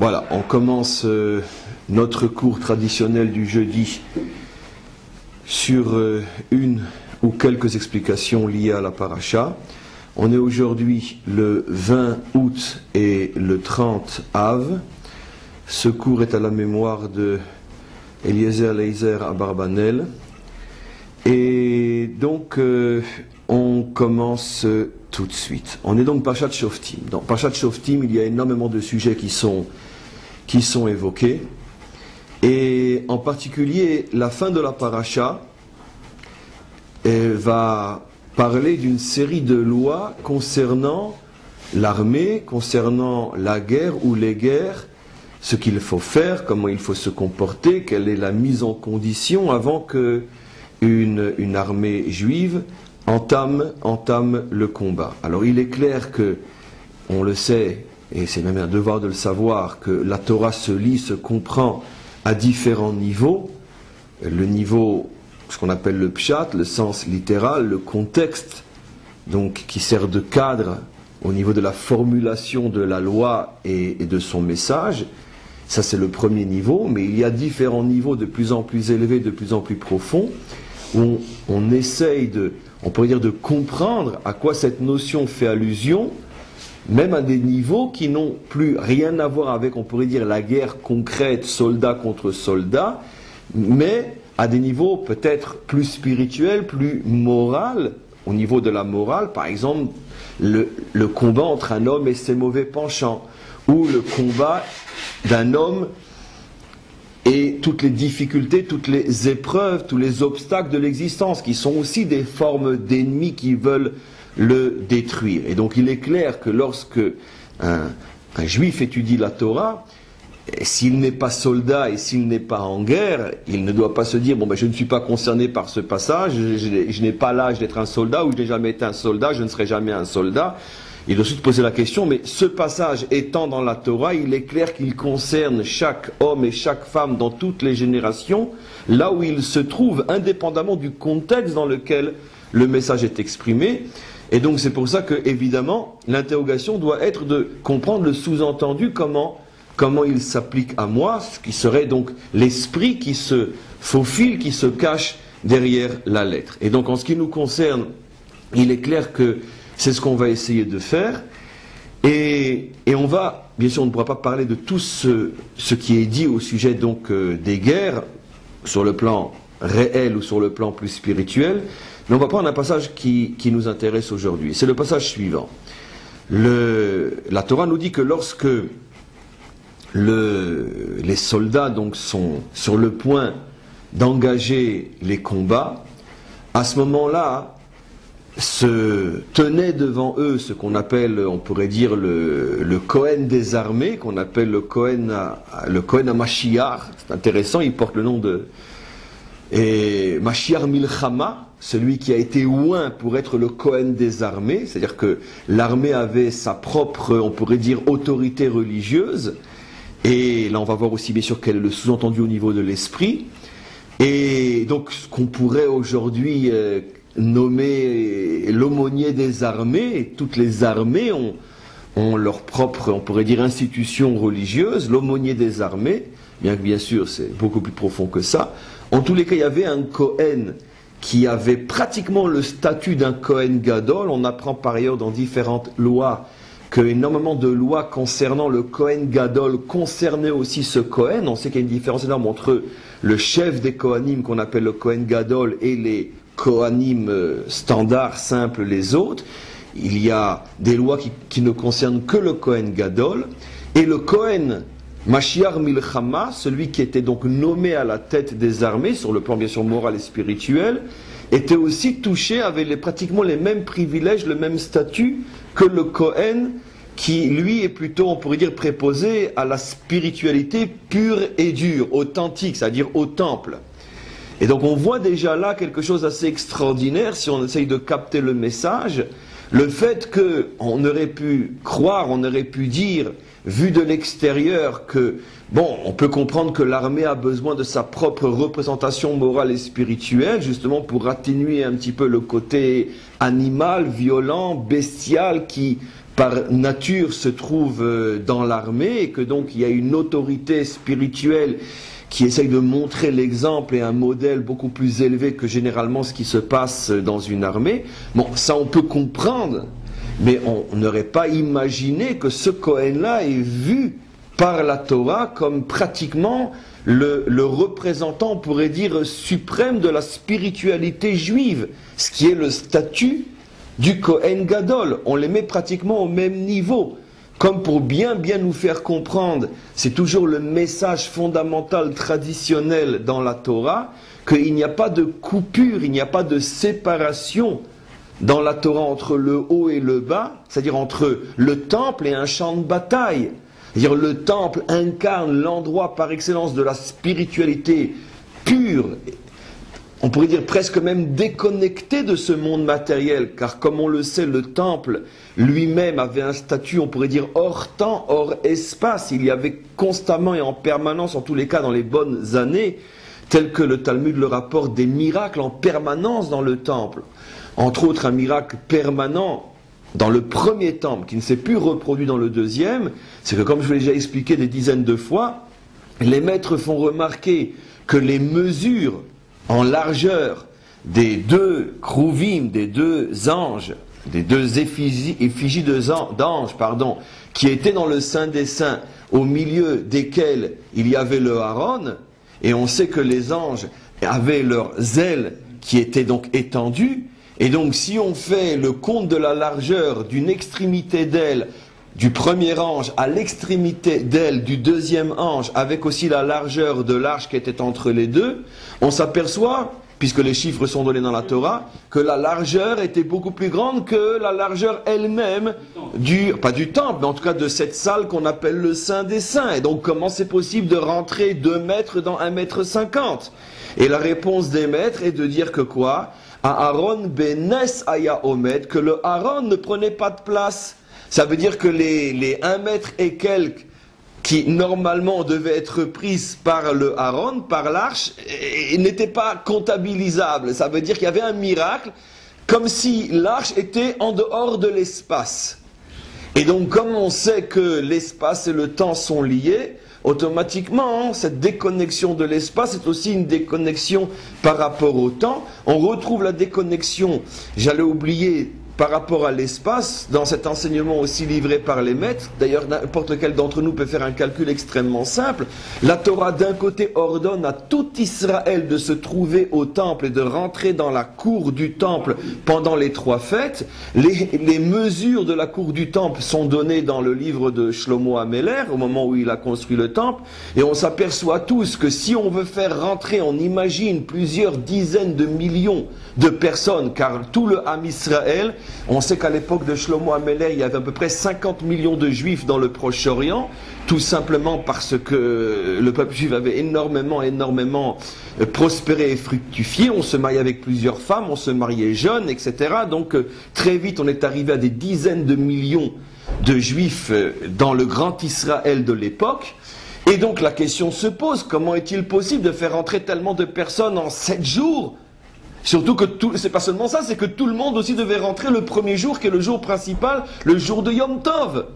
Voilà, on commence notre cours traditionnel du jeudi sur une ou quelques explications liées à la paracha. On est aujourd'hui le 20 août et le 30 Av. Ce cours est à la mémoire de Eliezer Leiser Abarbanel. Et donc, on commence tout de suite. On est donc Parashat Shoftim. Dans Parashat Shoftim, il y a énormément de sujets qui sont évoqués. Et en particulier, la fin de la paracha va parler d'une série de lois concernant l'armée, concernant la guerre ou les guerres, ce qu'il faut faire, comment il faut se comporter, quelle est la mise en condition avant que une armée juive entame le combat. Alors il est clair que, on le sait, et c'est même un devoir de le savoir, que la Torah se lit, se comprend à différents niveaux. Le niveau, ce qu'on appelle le pshat, le sens littéral, le contexte, donc qui sert de cadre au niveau de la formulation de la loi et de son message. Ça c'est le premier niveau, mais il y a différents niveaux de plus en plus élevés, de plus en plus profonds, où on essaye on pourrait dire de comprendre à quoi cette notion fait allusion, même à des niveaux qui n'ont plus rien à voir avec, on pourrait dire, la guerre concrète, soldat contre soldat, mais à des niveaux peut-être plus spirituels, plus moraux, au niveau de la morale, par exemple, le combat entre un homme et ses mauvais penchants, ou le combat d'un homme et toutes les difficultés, toutes les épreuves, tous les obstacles de l'existence, qui sont aussi des formes d'ennemis qui veulent le détruire. Et donc il est clair que lorsque un juif étudie la Torah, s'il n'est pas soldat et s'il n'est pas en guerre, il ne doit pas se dire, je ne suis pas concerné par ce passage, je n'ai pas l'âge d'être un soldat, ou je n'ai jamais été un soldat, je ne serai jamais un soldat. Il doit ensuite poser la question, mais ce passage étant dans la Torah, il est clair qu'il concerne chaque homme et chaque femme dans toutes les générations, là où il se trouve, indépendamment du contexte dans lequel le message est exprimé. Et donc c'est pour ça que, évidemment, l'interrogation doit être de comprendre le sous-entendu, comment il s'applique à moi, ce qui serait donc l'esprit qui se faufile, qui se cache derrière la lettre. Et donc en ce qui nous concerne, il est clair que c'est ce qu'on va essayer de faire. Et on va, bien sûr, on ne pourra pas parler de tout ce qui est dit au sujet donc des guerres, sur le plan réel ou sur le plan plus spirituel, mais on va prendre un passage qui nous intéresse aujourd'hui. C'est le passage suivant. La Torah nous dit que lorsque les soldats donc sont sur le point d'engager les combats, à ce moment-là, se tenait devant eux ce qu'on appelle, on pourrait dire, le Kohen des armées, qu'on appelle le Kohen à Mashiach. C'est intéressant, il porte le nom de Mashiach Milchama, celui qui a été oint pour être le Kohen des armées, c'est-à-dire que l'armée avait sa propre, on pourrait dire, autorité religieuse. Et là on va voir aussi bien sûr quel est le sous-entendu au niveau de l'esprit. Et donc ce qu'on pourrait aujourd'hui nommer l'aumônier des armées, et toutes les armées ont leur propre, on pourrait dire, institution religieuse, l'aumônier des armées, bien que bien sûr c'est beaucoup plus profond que ça. En tous les cas, il y avait un Kohen qui avait pratiquement le statut d'un Kohen Gadol. On apprend par ailleurs dans différentes lois que énormément de lois concernant le Kohen Gadol concernaient aussi ce Kohen. On sait qu'il y a une différence énorme entre le chef des Kohanim qu'on appelle le Kohen Gadol et les Kohanim standards, simples, les autres. Il y a des lois qui ne concernent que le Kohen Gadol. Et le Kohen Mashiach Milchama, celui qui était donc nommé à la tête des armées, sur le plan bien sûr moral et spirituel, était aussi touché, avait pratiquement les mêmes privilèges, le même statut que le Kohen, qui lui est plutôt, on pourrait dire, préposé à la spiritualité pure et dure, authentique, c'est-à-dire au temple. Et donc on voit déjà là quelque chose d'assez extraordinaire, si on essaye de capter le message, le fait qu'on aurait pu croire, on aurait pu dire, vu de l'extérieur, que, on peut comprendre que l'armée a besoin de sa propre représentation morale et spirituelle, justement pour atténuer un petit peu le côté animal, violent, bestial, qui par nature se trouve dans l'armée et que donc il y a une autorité spirituelle qui essaye de montrer l'exemple et un modèle beaucoup plus élevé que généralement ce qui se passe dans une armée. Bon, ça on peut comprendre, mais on n'aurait pas imaginé que ce Cohen-là est vu par la Torah comme pratiquement le représentant, on pourrait dire, suprême de la spiritualité juive, ce qui est le statut du Cohen Gadol. On les met pratiquement au même niveau. Comme pour bien nous faire comprendre, c'est toujours le message fondamental traditionnel dans la Torah, qu'il n'y a pas de coupure, il n'y a pas de séparation dans la Torah entre le haut et le bas, c'est-à-dire entre le temple et un champ de bataille. C'est-à-dire le temple incarne l'endroit par excellence de la spiritualité pure, on pourrait dire presque même déconnecté de ce monde matériel, car comme on le sait, le temple lui-même avait un statut, on pourrait dire, hors temps, hors espace. Il y avait constamment et en permanence, en tous les cas dans les bonnes années, tel que le Talmud le rapporte, des miracles en permanence dans le temple. Entre autres, un miracle permanent dans le premier temple, qui ne s'est plus reproduit dans le deuxième, c'est que, comme je vous l'ai déjà expliqué des dizaines de fois, les maîtres font remarquer que les mesures en largeur des deux Kruvim, des deux anges, des deux effigies d'anges, qui étaient dans le Saint des Saints, au milieu desquels il y avait le Aaron, et on sait que les anges avaient leurs ailes qui étaient donc étendues, et donc si on fait le compte de la largeur d'une extrémité d'aile du premier ange à l'extrémité d'aile du deuxième ange, avec aussi la largeur de l'arche qui était entre les deux, on s'aperçoit, puisque les chiffres sont donnés dans la Torah, que la largeur était beaucoup plus grande que la largeur elle-même pas du temple, mais en tout cas de cette salle qu'on appelle le Saint des Saints. Et donc comment c'est possible de rentrer 2 mètres dans 1,50 m? Et la réponse des maîtres est de dire que quoi? À Aaron benes aya omed, que le Aaron ne prenait pas de place. Ça veut dire que les 1 mètre et quelques qui normalement devaient être prises par le Aaron, par l'arche, n'étaient pas comptabilisables. Ça veut dire qu'il y avait un miracle, comme si l'arche était en dehors de l'espace. Et donc, comme on sait que l'espace et le temps sont liés, automatiquement, cette déconnexion de l'espace est aussi une déconnexion par rapport au temps. On retrouve la déconnexion, j'allais oublier, par rapport à l'espace, dans cet enseignement aussi livré par les maîtres. D'ailleurs, n'importe lequel d'entre nous peut faire un calcul extrêmement simple. La Torah, d'un côté, ordonne à tout Israël de se trouver au temple et de rentrer dans la cour du temple pendant les 3 fêtes. Les mesures de la cour du temple sont données dans le livre de Shlomo Ameler, au moment où il a construit le temple. Et on s'aperçoit tous que si on veut faire rentrer, on imagine plusieurs dizaines de millions de personnes, car tout le Ham Israël, on sait qu'à l'époque de Shlomo Ameler, il y avait à peu près 50 millions de juifs dans le Proche-Orient, tout simplement parce que le peuple juif avait énormément prospéré et fructifié. On se mariait avec plusieurs femmes, on se mariait jeunes, etc. Donc très vite, on est arrivé à des dizaines de millions de juifs dans le grand Israël de l'époque. Et donc la question se pose, comment est-il possible de faire entrer tellement de personnes en 7 jours ? Surtout que c'est pas seulement ça, c'est que tout le monde aussi devait rentrer le premier jour qui est le jour principal, le jour de Yom Tov.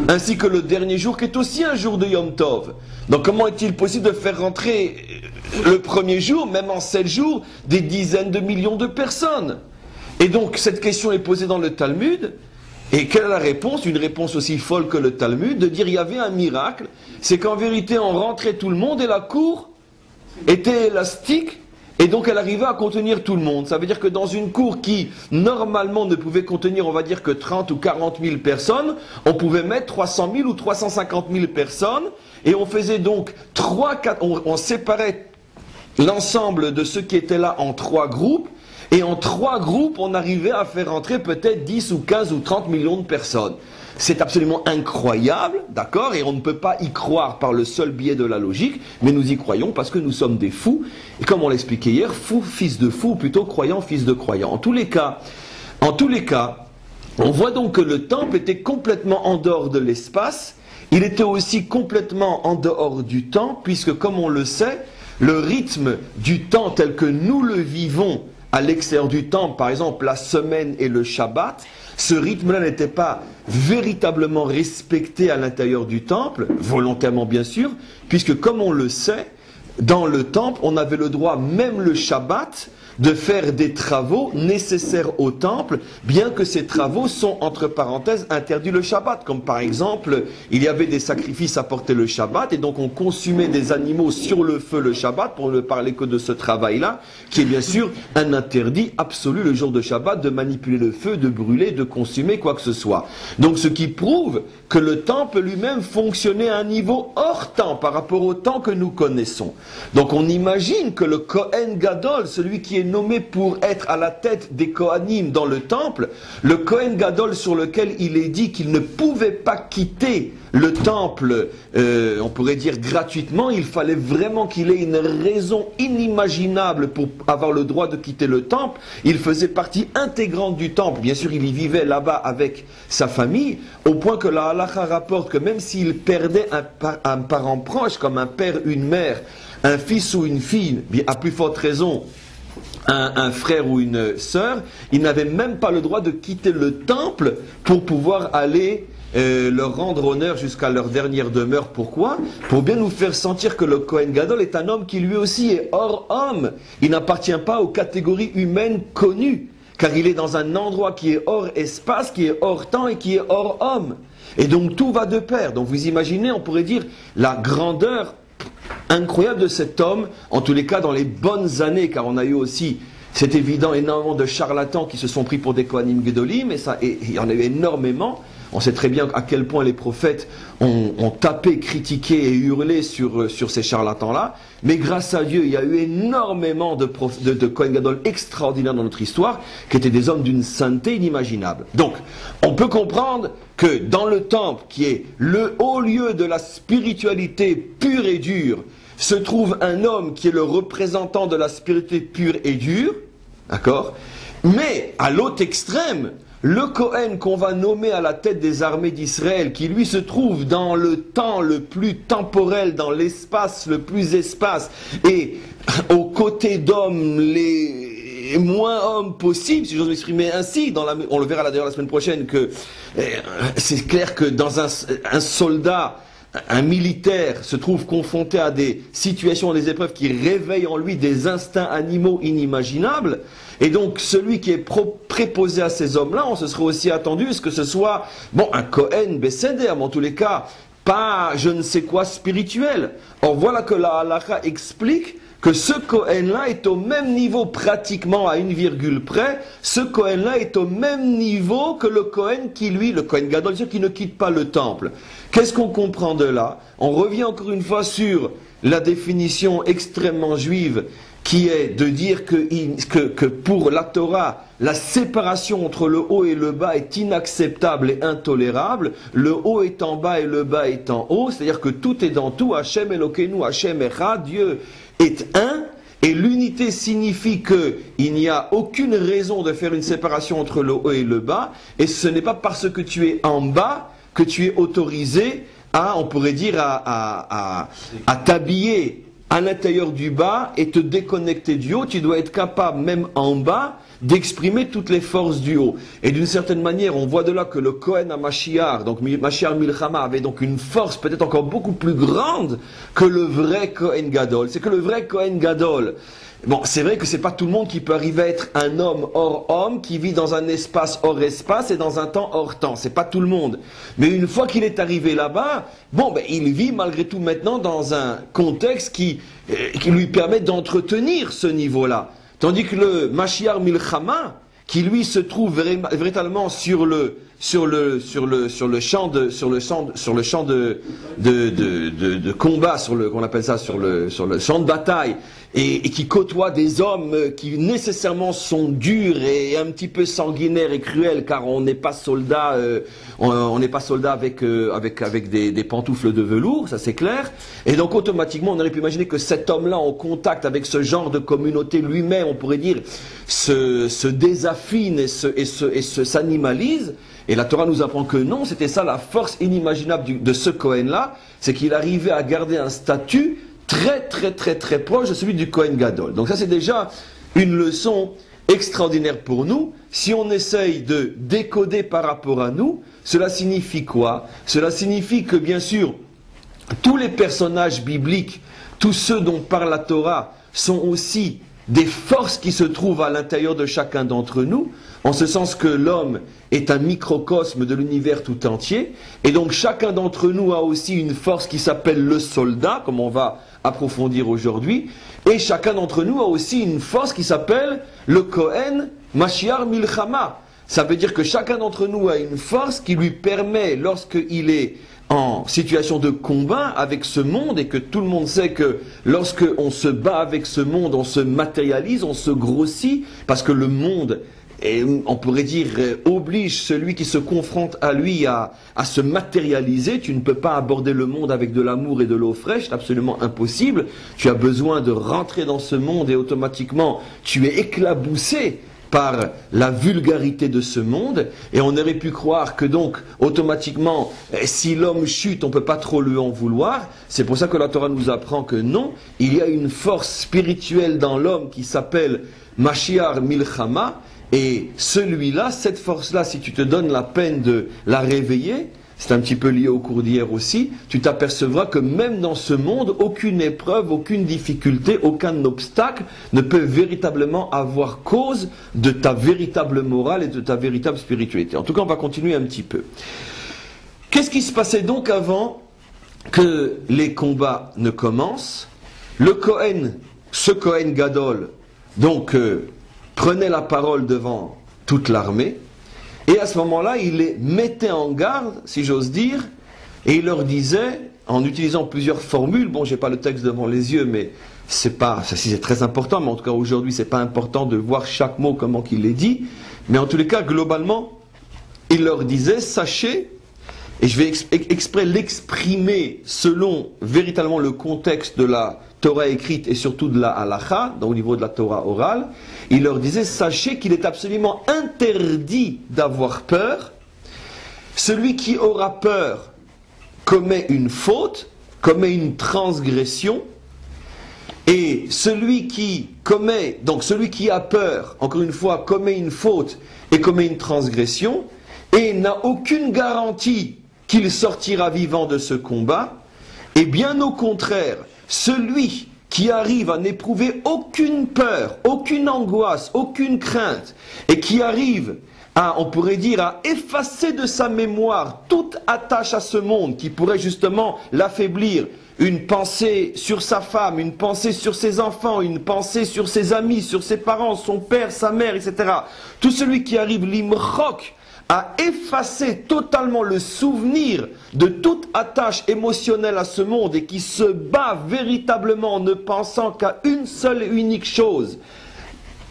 Ainsi que le dernier jour qui est aussi un jour de Yom Tov. Donc comment est-il possible de faire rentrer le premier jour, même en 7 jours, des dizaines de millions de personnes? Et donc cette question est posée dans le Talmud. Et quelle est la réponse? Une réponse aussi folle que le Talmud, de dire il y avait un miracle, c'est qu'en vérité on rentrait tout le monde et la cour était élastique. Et donc elle arrivait à contenir tout le monde. Ça veut dire que dans une cour qui, normalement, ne pouvait contenir, on va dire, que 30 ou 40 000 personnes, on pouvait mettre 300 000 ou 350 000 personnes, et on faisait donc on séparait l'ensemble de ceux qui étaient là en 3 groupes, et en 3 groupes, on arrivait à faire entrer peut-être 10 ou 15 ou 30 millions de personnes. C'est absolument incroyable, d'accord? Et on ne peut pas y croire par le seul biais de la logique, mais nous y croyons parce que nous sommes des fous. Et comme on l'expliquait hier, fou, fils de fou, ou plutôt croyant, fils de croyant. En tous les cas, on voit donc que le temple était complètement en dehors de l'espace. Il était aussi complètement en dehors du temps, puisque comme on le sait, le rythme du temps tel que nous le vivons à l'extérieur du temple, par exemple la semaine et le Shabbat, ce rythme-là n'était pas véritablement respecté à l'intérieur du temple, volontairement bien sûr, puisque comme on le sait, dans le temple, on avait le droit, même le Shabbat, de faire des travaux nécessaires au temple, bien que ces travaux sont, entre parenthèses, interdits le Shabbat. Comme par exemple, il y avait des sacrifices à porter le Shabbat, et donc on consumait des animaux sur le feu le Shabbat, pour ne parler que de ce travail-là, qui est bien sûr un interdit absolu le jour de Shabbat, de manipuler le feu, de brûler, de consommer quoi que ce soit. Donc ce qui prouve que le temple lui-même fonctionnait à un niveau hors temps, par rapport au temps que nous connaissons. Donc on imagine que le Kohen Gadol, celui qui est nommé pour être à la tête des Kohanim dans le temple, le Kohen Gadol sur lequel il est dit qu'il ne pouvait pas quitter le temple, on pourrait dire gratuitement, il fallait vraiment qu'il ait une raison inimaginable pour avoir le droit de quitter le temple. Il faisait partie intégrante du temple, bien sûr il y vivait là-bas avec sa famille, au point que la halakha rapporte que même s'il perdait un parent proche, comme un père, une mère, un fils ou une fille, à plus forte raison, un frère ou une sœur, il n'avait même pas le droit de quitter le temple pour pouvoir aller leur rendre honneur jusqu'à leur dernière demeure. Pourquoi? Pour bien nous faire sentir que le Kohen Gadol est un homme qui lui aussi est hors homme. Il n'appartient pas aux catégories humaines connues, car il est dans un endroit qui est hors espace, qui est hors temps et qui est hors homme. Et donc tout va de pair. Donc vous imaginez, on pourrait dire, la grandeur incroyable de cet homme, en tous les cas dans les bonnes années, car on a eu aussi, c'est évident, énormément de charlatans qui se sont pris pour des Kohanim Gedolim, et il y en a eu énormément. On sait très bien à quel point les prophètes ont tapé, critiqué et hurlé sur ces charlatans-là. Mais grâce à Dieu, il y a eu énormément de Kohen Gadol extraordinaires dans notre histoire, qui étaient des hommes d'une sainteté inimaginable. Donc, on peut comprendre que dans le temple, qui est le haut lieu de la spiritualité pure et dure, se trouve un homme qui est le représentant de la spiritualité pure et dure, d'accord? Mais, à l'autre extrême, le Kohen qu'on va nommer à la tête des armées d'Israël, qui lui se trouve dans le temps le plus temporel, dans l'espace le plus espace, et aux côtés d'hommes les moins hommes possibles, si j'ose m'exprimer ainsi, on le verra d'ailleurs la semaine prochaine, que c'est clair que dans un soldat, un militaire se trouve confronté à des situations, des épreuves qui réveillent en lui des instincts animaux inimaginables. Et donc, celui qui est préposé à ces hommes-là, on se serait aussi attendu à ce que ce soit, bon, un Kohen Besséder, mais en tous les cas, pas je ne sais quoi spirituel. Or, voilà que la halakha explique que ce Kohen-là est au même niveau, pratiquement à une virgule près, ce Kohen-là est au même niveau que le Kohen qui, lui, le Kohen Gadol, qui ne quitte pas le temple. Qu'est-ce qu'on comprend de là? On revient encore une fois sur la définition extrêmement juive, qui est de dire que pour la Torah, la séparation entre le haut et le bas est inacceptable et intolérable. Le haut est en bas et le bas est en haut, c'est-à-dire que tout est dans tout. Hachem Elokeinu, Hachem Echad, Dieu est un, et l'unité signifie qu'il n'y a aucune raison de faire une séparation entre le haut et le bas, et ce n'est pas parce que tu es en bas que tu es autorisé à, on pourrait dire, à t'habiller à l'intérieur du bas et te déconnecter du haut. Tu dois être capable, même en bas, d'exprimer toutes les forces du haut. Et d'une certaine manière, on voit de là que le Kohen à Mashiach, donc Mashiach Milchama, avait donc une force peut-être encore beaucoup plus grande que le vrai Kohen Gadol. C'est que le vrai Kohen Gadol, bon, c'est vrai que c'est pas tout le monde qui peut arriver à être un homme hors homme, qui vit dans un espace hors espace et dans un temps hors temps. C'est pas tout le monde. Mais une fois qu'il est arrivé là-bas, bon, ben, il vit malgré tout maintenant dans un contexte qui lui permet d'entretenir ce niveau-là. Tandis que le Mashiach Milchama, qui lui se trouve véritablement sur le champ de combat, qu'on appelle ça, sur le champ de bataille, et qui côtoie des hommes qui nécessairement sont durs et un petit peu sanguinaires et cruels, car on n'est pas soldat, on n'est pas soldat avec des pantoufles de velours, ça c'est clair. Et donc automatiquement on aurait pu imaginer que cet homme-là, en contact avec ce genre de communauté lui-même, on pourrait dire, se désaffine et s'animalise. Et la Torah nous apprend que non, c'était ça la force inimaginable de ce Kohen-là, c'est qu'il arrivait à garder un statut très proche de celui du Kohen Gadol. Donc ça c'est déjà une leçon extraordinaire pour nous. Si on essaye de décoder par rapport à nous, cela signifie quoi? Cela signifie que, bien sûr, tous les personnages bibliques, tous ceux dont parle la Torah, sont aussi des forces qui se trouvent à l'intérieur de chacun d'entre nous, en ce sens que l'homme est un microcosme de l'univers tout entier, et donc chacun d'entre nous a aussi une force qui s'appelle le soldat, comme on va approfondir aujourd'hui, et chacun d'entre nous a aussi une force qui s'appelle le Kohen Mashiach Milchama. Ça veut dire que chacun d'entre nous a une force qui lui permet, lorsqu'il est en situation de combat avec ce monde, et que tout le monde sait que lorsque on se bat avec ce monde, on se matérialise, on se grossit, parce que le monde, on pourrait dire, oblige celui qui se confronte à lui à se matérialiser. Tu ne peux pas aborder le monde avec de l'amour et de l'eau fraîche, c'est absolument impossible. Tu as besoin de rentrer dans ce monde et automatiquement tu es éclaboussé par la vulgarité de ce monde, et on aurait pu croire que donc automatiquement si l'homme chute on ne peut pas trop lui en vouloir. C'est pour ça que la Torah nous apprend que non, il y a une force spirituelle dans l'homme qui s'appelle Mashiach Milchama, et celui-là, cette force-là, si tu te donnes la peine de la réveiller, c'est un petit peu lié au cours d'hier aussi, tu t'apercevras que même dans ce monde, aucune épreuve, aucune difficulté, aucun obstacle ne peut véritablement avoir cause de ta véritable morale et de ta véritable spiritualité. En tout cas, on va continuer un petit peu. Qu'est-ce qui se passait donc avant que les combats ne commencent? Le Kohen, ce Kohen Gadol, donc prenait la parole devant toute l'armée, et à ce moment-là, il les mettait en garde, si j'ose dire, et il leur disait, en utilisant plusieurs formules, bon, j'ai pas le texte devant les yeux, mais c'est pas, ça c'est très important, mais en tout cas aujourd'hui, c'est pas important de voir chaque mot, comment qu'il les dit, mais en tous les cas, globalement, il leur disait, sachez, et je vais exprès l'exprimer selon véritablement le contexte de la Torah écrite et surtout de la halacha, au niveau de la Torah orale, il leur disait, sachez qu'il est absolument interdit d'avoir peur. Celui qui aura peur commet une faute, commet une transgression, et celui qui commet, donc celui qui a peur, encore une fois, commet une faute et commet une transgression, et n'a aucune garantie qu'il sortira vivant de ce combat, et bien au contraire, celui qui arrive à n'éprouver aucune peur, aucune angoisse, aucune crainte, et qui arrive à, on pourrait dire, à effacer de sa mémoire toute attache à ce monde qui pourrait justement l'affaiblir, une pensée sur sa femme, une pensée sur ses enfants, une pensée sur ses amis, sur ses parents, son père, sa mère, etc. Tout celui qui arrive l'imroc à effacer totalement le souvenir de toute attache émotionnelle à ce monde et qui se bat véritablement en ne pensant qu'à une seule et unique chose,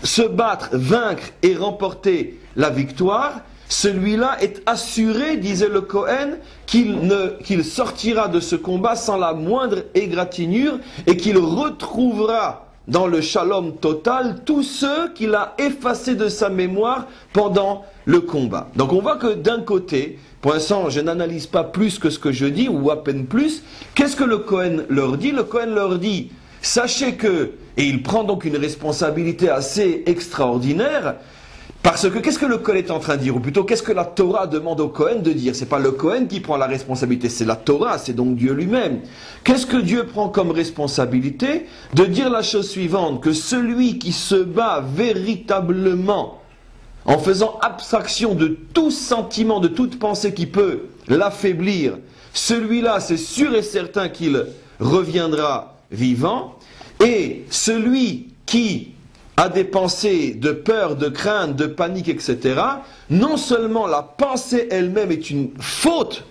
se battre, vaincre et remporter la victoire, celui-là est assuré, disait le Kohen, qu'il sortira de ce combat sans la moindre égratignure et qu'il retrouvera dans le shalom total tous ceux qu'il a effacés de sa mémoire pendant le combat. Donc on voit que d'un côté, pour l'instant je n'analyse pas plus que ce que je dis, ou à peine plus, qu'est-ce que le Kohen leur dit? Le Kohen leur dit, sachez que, et il prend donc une responsabilité assez extraordinaire, parce que qu'est-ce que le Kohen est en train de dire? Ou plutôt, qu'est-ce que la Torah demande au Kohen de dire? C'est pas le Kohen qui prend la responsabilité, c'est la Torah, c'est donc Dieu lui-même. Qu'est-ce que Dieu prend comme responsabilité? De dire la chose suivante, que celui qui se bat véritablement, en faisant abstraction de tout sentiment, de toute pensée qui peut l'affaiblir, celui-là, c'est sûr et certain qu'il reviendra vivant, et celui qui a des pensées de peur, de crainte, de panique, etc., non seulement la pensée elle-même est une faute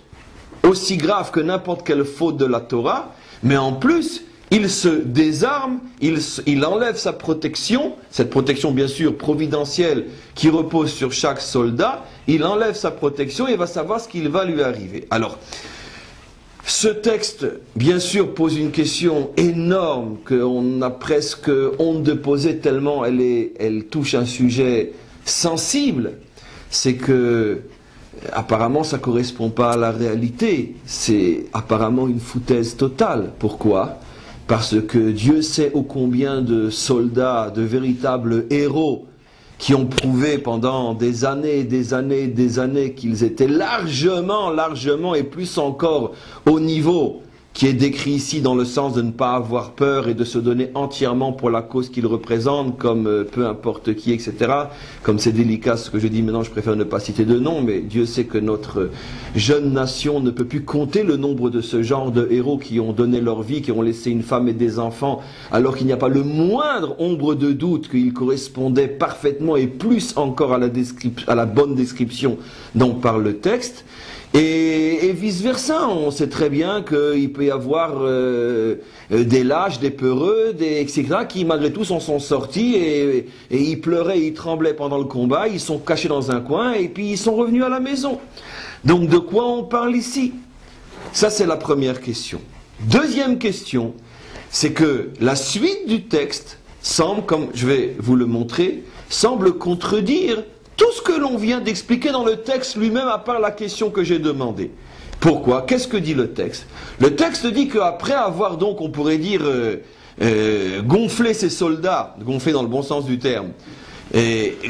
aussi grave que n'importe quelle faute de la Torah, mais en plus, il se désarme, il enlève sa protection, cette protection bien sûr providentielle qui repose sur chaque soldat, il enlève sa protection et va savoir ce qu'il va lui arriver. Alors, ce texte, bien sûr, pose une question énorme qu'on a presque honte de poser tellement elle touche un sujet sensible. C'est que, apparemment, ça ne correspond pas à la réalité. C'est apparemment une foutaise totale. Pourquoi? Parce que Dieu sait ô combien de soldats, de véritables héros, qui ont prouvé pendant des années et des années et des années qu'ils étaient largement et plus encore au niveau qui est décrit ici dans le sens de ne pas avoir peur et de se donner entièrement pour la cause qu'ils représentent, comme peu importe qui, etc. Comme c'est délicat ce que je dis maintenant, je préfère ne pas citer de nom, mais Dieu sait que notre jeune nation ne peut plus compter le nombre de ce genre de héros qui ont donné leur vie, qui ont laissé une femme et des enfants, alors qu'il n'y a pas le moindre ombre de doute qu'ils correspondaient parfaitement et plus encore à la bonne description dont parle le texte. Et vice-versa, on sait très bien qu'il peut y avoir des lâches, des peureux, etc., qui malgré tout s'en sont sortis et ils pleuraient, ils tremblaient pendant le combat, ils sont cachés dans un coin et puis ils sont revenus à la maison. Donc de quoi on parle ici? Ça c'est la première question. Deuxième question, c'est que la suite du texte semble, comme je vais vous le montrer, semble contredire tout ce que l'on vient d'expliquer dans le texte lui-même, à part la question que j'ai demandée. Pourquoi? Qu'est-ce que dit le texte? Le texte dit qu'après avoir donc, on pourrait dire, gonflé ses soldats, gonflé dans le bon sens du terme,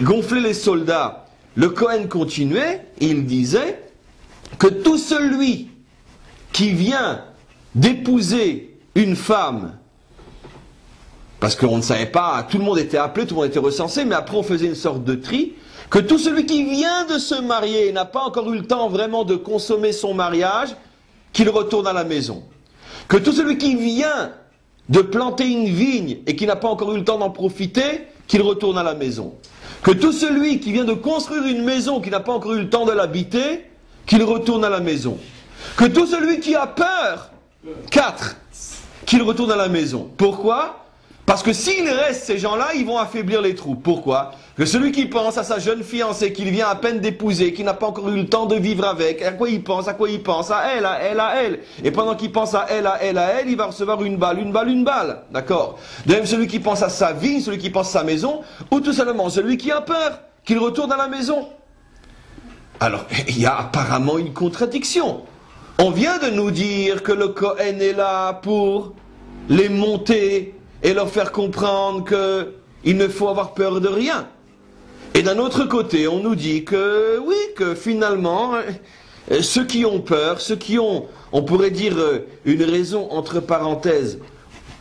gonflé les soldats, le Cohen continuait, il disait que tout celui qui vient d'épouser une femme, parce qu'on ne savait pas, tout le monde était appelé, tout le monde était recensé, mais après on faisait une sorte de tri, que tout celui qui vient de se marier n'a pas encore eu le temps vraiment de consommer son mariage, qu'il retourne à la maison. Que tout celui qui vient de planter une vigne et qui n'a pas encore eu le temps d'en profiter, qu'il retourne à la maison. Que tout celui qui vient de construire une maison, qui n'a pas encore eu le temps de l'habiter, qu'il retourne à la maison. Que tout celui qui a peur, 4, qu'il retourne à la maison. Pourquoi? Parce que s'il reste, ces gens-là, ils vont affaiblir les troupes. Pourquoi? Que celui qui pense à sa jeune fiancée qu'il vient à peine d'épouser, qui n'a pas encore eu le temps de vivre avec, à quoi il pense? À elle, à elle, à elle. Et pendant qu'il pense à elle, à elle, à elle, il va recevoir une balle. D'accord? De même celui qui pense à sa vie, celui qui pense à sa maison, ou tout simplement celui qui a peur, qu'il retourne à la maison. Alors, il y a apparemment une contradiction. On vient de nous dire que le Cohen est là pour les monter et leur faire comprendre qu'il ne faut avoir peur de rien. Et d'un autre côté, on nous dit que oui, que finalement, ceux qui ont peur, ceux qui ont, on pourrait dire, une raison, entre parenthèses,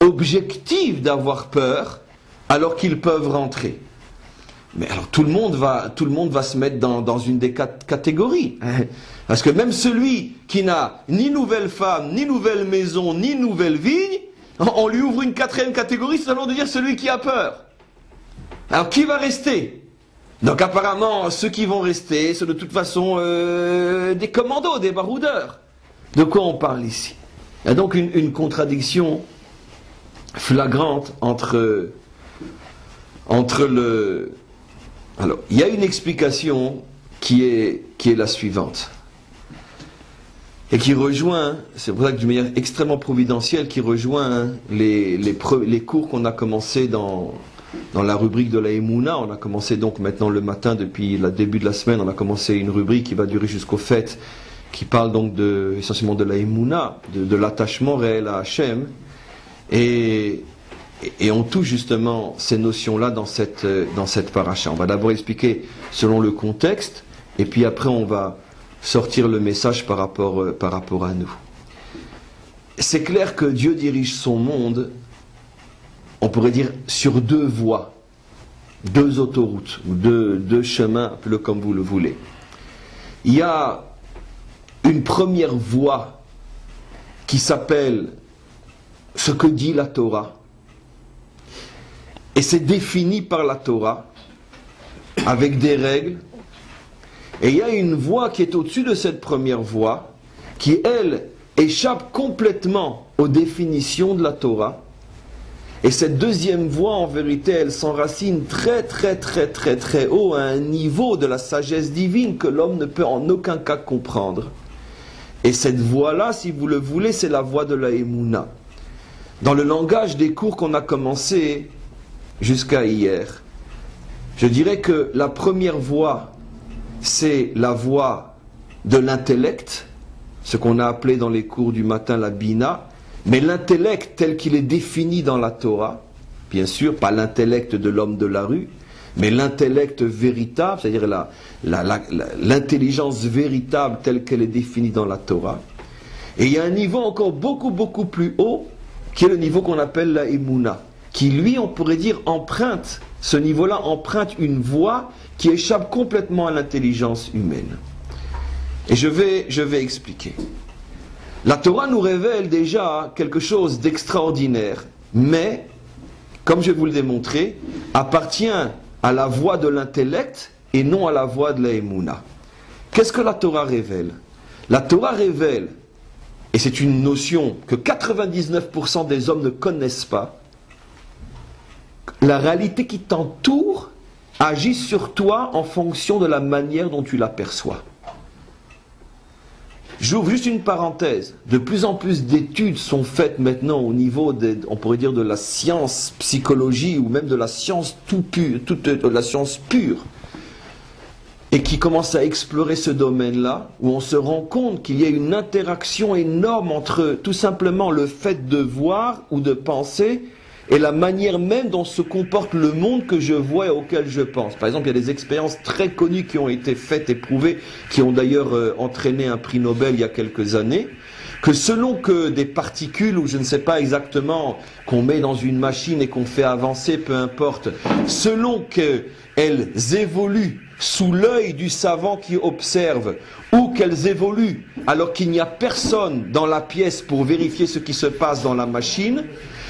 objective d'avoir peur, alors qu'ils peuvent rentrer. Mais alors tout le monde va se mettre dans une des quatre catégories. Parce que même celui qui n'a ni nouvelle femme, ni nouvelle maison, ni nouvelle vigne, on lui ouvre une quatrième catégorie, c'est seulement de dire celui qui a peur. Alors qui va rester? Donc apparemment, ceux qui vont rester, c'est de toute façon des commandos, des baroudeurs. De quoi on parle ici? Il y a donc une contradiction flagrante entre le... Alors, il y a une explication qui est la suivante. Et qui rejoint, c'est pour ça que d'une manière extrêmement providentielle, qui rejoint les cours qu'on a commencé dans la rubrique de la Emouna. On a commencé donc maintenant le matin, depuis le début de la semaine, on a commencé une rubrique qui va durer jusqu'au fêtes, qui parle donc essentiellement de la Emouna, de l'attachement réel à Hachem. Et on touche justement ces notions-là dans cette paracha. On va d'abord expliquer selon le contexte, et puis après on va sortir le message par rapport à nous. C'est clair que Dieu dirige son monde, on pourrait dire, sur deux voies, deux autoroutes, ou deux chemins, appelez-le comme vous le voulez. Il y a une première voie qui s'appelle ce que dit la Torah, et c'est défini par la Torah, avec des règles. Et il y a une voie qui est au-dessus de cette première voie, qui, elle, échappe complètement aux définitions de la Torah. Et cette deuxième voie, en vérité, elle s'enracine très, très, très, très, très haut, à un niveau de la sagesse divine que l'homme ne peut en aucun cas comprendre. Et cette voie-là, si vous le voulez, c'est la voie de la Emouna. Dans le langage des cours qu'on a commencé jusqu'à hier, je dirais que la première voie, c'est la voie de l'intellect, ce qu'on a appelé dans les cours du matin la Bina, mais l'intellect tel qu'il est défini dans la Torah, bien sûr, pas l'intellect de l'homme de la rue, mais l'intellect véritable, c'est-à-dire l'intelligence véritable telle qu'elle est définie dans la Torah. Et il y a un niveau encore beaucoup plus haut, qui est le niveau qu'on appelle la Emouna, qui lui, on pourrait dire, emprunte, ce niveau-là emprunte une voie qui échappe complètement à l'intelligence humaine. Et je vais expliquer. La Torah nous révèle déjà quelque chose d'extraordinaire, mais, comme je vais vous le démontrer, appartient à la voie de l'intellect et non à la voie de la Emouna. Qu'est-ce que la Torah révèle? La Torah révèle, et c'est une notion que 99% des hommes ne connaissent pas, la réalité qui t'entoure agit sur toi en fonction de la manière dont tu l'aperçois. J'ouvre juste une parenthèse. De plus en plus d'études sont faites maintenant au niveau, on pourrait dire, de la science psychologie ou même de la science de la science pure, et qui commencent à explorer ce domaine-là, où on se rend compte qu'il y a une interaction énorme entre tout simplement le fait de voir ou de penser et la manière même dont se comporte le monde que je vois et auquel je pense. Par exemple, il y a des expériences très connues qui ont été faites et prouvées, qui ont d'ailleurs entraîné un prix Nobel il y a quelques années, que selon que des particules, ou je ne sais pas exactement, qu'on met dans une machine et qu'on fait avancer, peu importe, selon qu'elles évoluent sous l'œil du savant qui observe, ou qu'elles évoluent alors qu'il n'y a personne dans la pièce pour vérifier ce qui se passe dans la machine,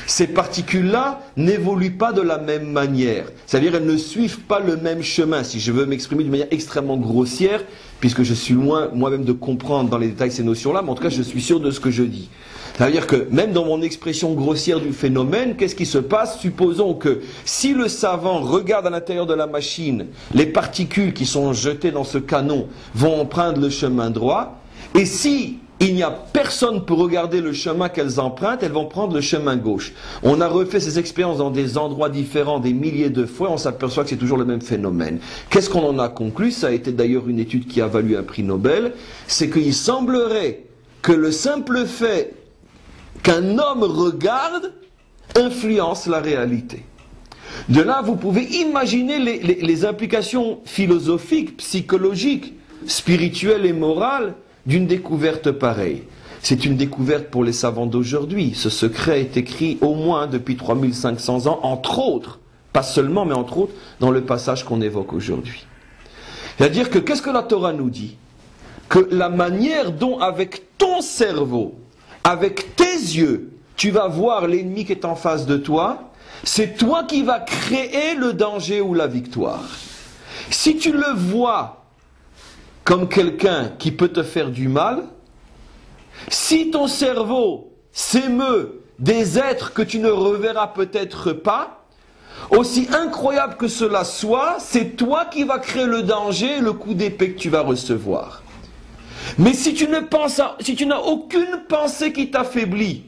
ces particules-là n'évoluent pas de la même manière. C'est-à-dire qu'elles ne suivent pas le même chemin, si je veux m'exprimer d'une manière extrêmement grossière, puisque je suis loin moi-même de comprendre dans les détails ces notions-là, mais en tout cas je suis sûr de ce que je dis. C'est-à-dire que même dans mon expression grossière du phénomène, qu'est-ce qui se passe? Supposons que si le savant regarde à l'intérieur de la machine, les particules qui sont jetées dans ce canon vont emprunter le chemin droit, et si il n'y a personne pour regarder le chemin qu'elles empruntent, elles vont prendre le chemin gauche. On a refait ces expériences dans des endroits différents des milliers de fois, on s'aperçoit que c'est toujours le même phénomène. Qu'est-ce qu'on en a conclu? Ça a été d'ailleurs une étude qui a valu un prix Nobel, c'est qu'il semblerait que le simple fait qu'un homme regarde influence la réalité. De là, vous pouvez imaginer les implications philosophiques, psychologiques, spirituelles et morales d'une découverte pareille. C'est une découverte pour les savants d'aujourd'hui. Ce secret est écrit au moins depuis 3500 ans, entre autres, pas seulement, mais entre autres, dans le passage qu'on évoque aujourd'hui. C'est-à-dire que, qu'est-ce que la Torah nous dit? Que la manière dont, avec ton cerveau, avec tes yeux, tu vas voir l'ennemi qui est en face de toi, c'est toi qui vas créer le danger ou la victoire. Si tu le vois comme quelqu'un qui peut te faire du mal, si ton cerveau s'émeut des êtres que tu ne reverras peut-être pas, aussi incroyable que cela soit, c'est toi qui vas créer le danger et le coup d'épée que tu vas recevoir. Mais si tu n'as aucune pensée qui t'affaiblit,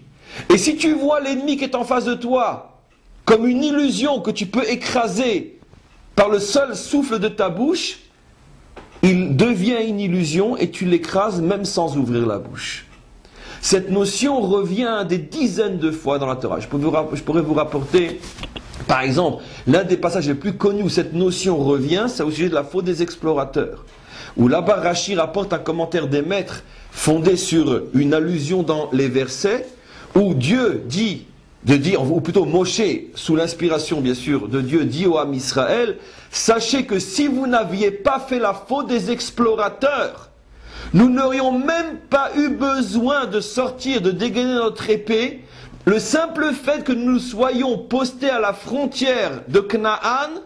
et si tu vois l'ennemi qui est en face de toi comme une illusion que tu peux écraser par le seul souffle de ta bouche, il devient une illusion et tu l'écrases même sans ouvrir la bouche. Cette notion revient des dizaines de fois dans la Torah. Je pourrais vous rapporter, par exemple, l'un des passages les plus connus où cette notion revient, c'est au sujet de la faute des explorateurs. Où là-bas Rashi rapporte un commentaire des maîtres fondé sur une allusion dans les versets, où Dieu dit, ou plutôt Moshe, sous l'inspiration bien sûr de Dieu, dit au Ham Israël, sachez que si vous n'aviez pas fait la faute des explorateurs, nous n'aurions même pas eu besoin de sortir, de dégainer notre épée. Le simple fait que nous soyons postés à la frontière de Canaan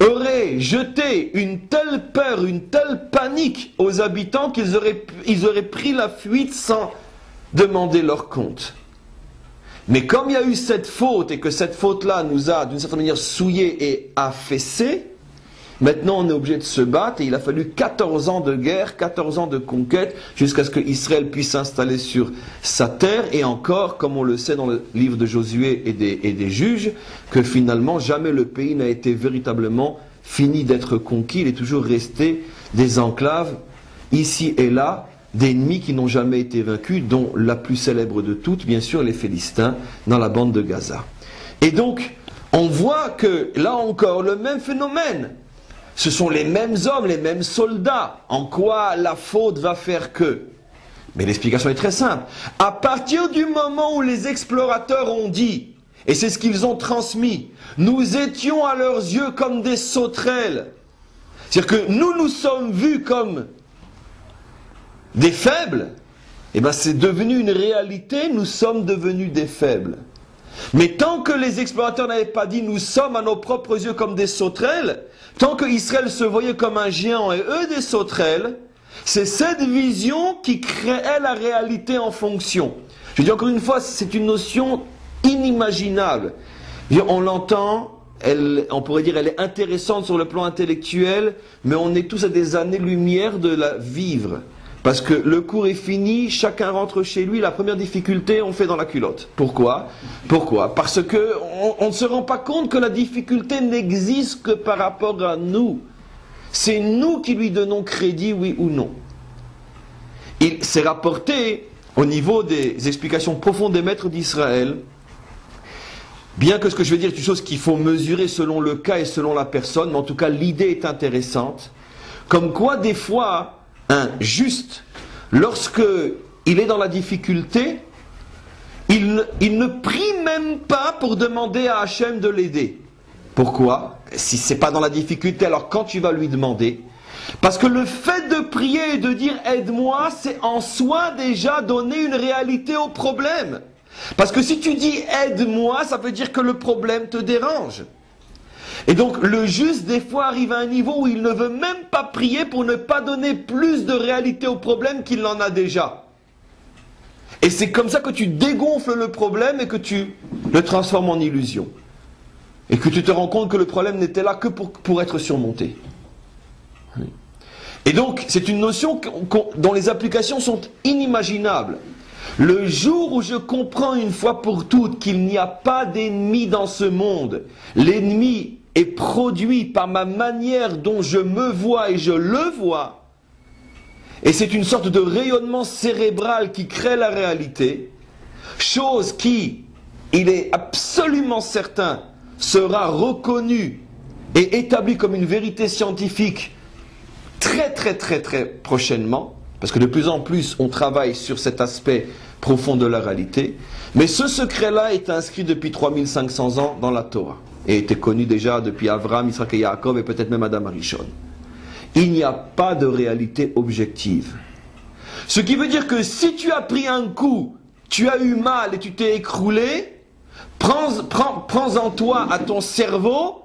aurait jeté une telle peur, une telle panique aux habitants qu'ils auraient pris la fuite sans demander leur compte. Mais comme il y a eu cette faute et que cette faute-là nous a d'une certaine manière souillés et affaissés, maintenant on est obligé de se battre et il a fallu 14 ans de guerre, 14 ans de conquête jusqu'à ce que Israël puisse s'installer sur sa terre, et encore, comme on le sait dans le livre de Josué et des juges, que finalement jamais le pays n'a été véritablement fini d'être conquis, il est toujours resté des enclaves ici et là, d'ennemis qui n'ont jamais été vaincus, dont la plus célèbre de toutes, bien sûr, les Philistins, dans la bande de Gaza. Et donc, on voit que, là encore, le même phénomène. Ce sont les mêmes hommes, les mêmes soldats. En quoi la faute va faire que? Mais l'explication est très simple. À partir du moment où les explorateurs ont dit, et c'est ce qu'ils ont transmis, nous étions à leurs yeux comme des sauterelles. C'est-à-dire que nous sommes vus comme des faibles. Et bien c'est devenu une réalité, nous sommes devenus des faibles. Mais tant que les explorateurs n'avaient pas dit nous sommes à nos propres yeux comme des sauterelles, tant que Israël se voyait comme un géant et eux des sauterelles, c'est cette vision qui créait la réalité en fonction. Je dis encore une fois, c'est une notion inimaginable. On l'entend, on pourrait dire elle est intéressante sur le plan intellectuel, mais on est tous à des années-lumière de la vivre. Parce que le cours est fini, chacun rentre chez lui, la première difficulté, on fait dans la culotte. Pourquoi? Pourquoi? Parce que on ne se rend pas compte que la difficulté n'existe que par rapport à nous. C'est nous qui lui donnons crédit, oui ou non. Il s'est rapporté, au niveau des explications profondes des maîtres d'Israël, bien que ce que je veux dire est une chose qu'il faut mesurer selon le cas et selon la personne, mais en tout cas l'idée est intéressante, comme quoi des fois, un juste, lorsque il est dans la difficulté, il ne prie même pas pour demander à Hachem de l'aider. Pourquoi? Si c'est pas dans la difficulté, alors quand tu vas lui demander? Parce que le fait de prier et de dire aide-moi, c'est en soi déjà donner une réalité au problème. Parce que si tu dis aide-moi, ça veut dire que le problème te dérange. Et donc le juste des fois arrive à un niveau où il ne veut même pas prier pour ne pas donner plus de réalité au problème qu'il en a déjà. Et c'est comme ça que tu dégonfles le problème et que tu le transformes en illusion. Et que tu te rends compte que le problème n'était là que pour être surmonté. Et donc c'est une notion dont les applications sont inimaginables. Le jour où je comprends une fois pour toutes qu'il n'y a pas d'ennemi dans ce monde, l'ennemi est produit par ma manière dont je me vois et je le vois, et c'est une sorte de rayonnement cérébral qui crée la réalité, chose qui, il est absolument certain, sera reconnue et établie comme une vérité scientifique très prochainement, parce que de plus en plus on travaille sur cet aspect profond de la réalité, mais ce secret-là est inscrit depuis 3500 ans dans la Torah, et était connu déjà depuis Abraham, Isaac et Yaakov, et peut-être même Adam Arishon. Il n'y a pas de réalité objective. Ce qui veut dire que si tu as pris un coup, tu as eu mal et tu t'es écroulé, prends en toi à ton cerveau,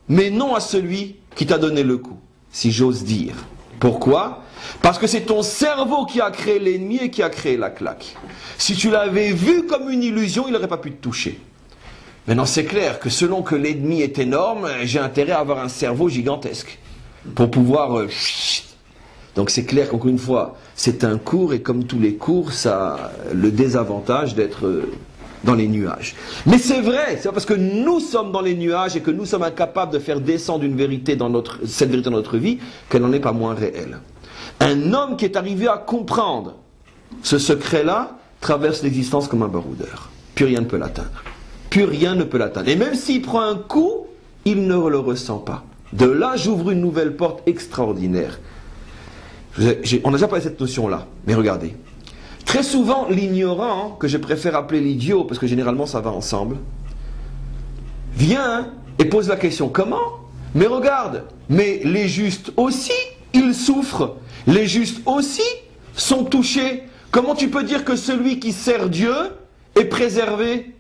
mais non à celui qui t'a donné le coup, si j'ose dire. Pourquoi? Parce que c'est ton cerveau qui a créé l'ennemi et qui a créé la claque. Si tu l'avais vu comme une illusion, il n'aurait pas pu te toucher. Maintenant, c'est clair que selon que l'ennemi est énorme, j'ai intérêt à avoir un cerveau gigantesque pour pouvoir... Donc c'est clair qu'encore une fois, c'est un cours, et comme tous les cours, ça a le désavantage d'être dans les nuages. Mais c'est vrai, c'est parce que nous sommes dans les nuages et que nous sommes incapables de faire descendre une vérité cette vérité dans notre vie, qu'elle n'en est pas moins réelle. Un homme qui est arrivé à comprendre ce secret-là traverse l'existence comme un baroudeur. Plus rien ne peut l'atteindre. Plus rien ne peut l'atteindre. Et même s'il prend un coup, il ne le ressent pas. De là, j'ouvre une nouvelle porte extraordinaire. On a déjà parlé de cette notion-là, mais regardez. Très souvent, l'ignorant, que je préfère appeler l'idiot, parce que généralement ça va ensemble, vient et pose la question, comment? Mais regarde, mais les justes aussi, ils souffrent. Les justes aussi sont touchés. Comment tu peux dire que celui qui sert Dieu est préservé?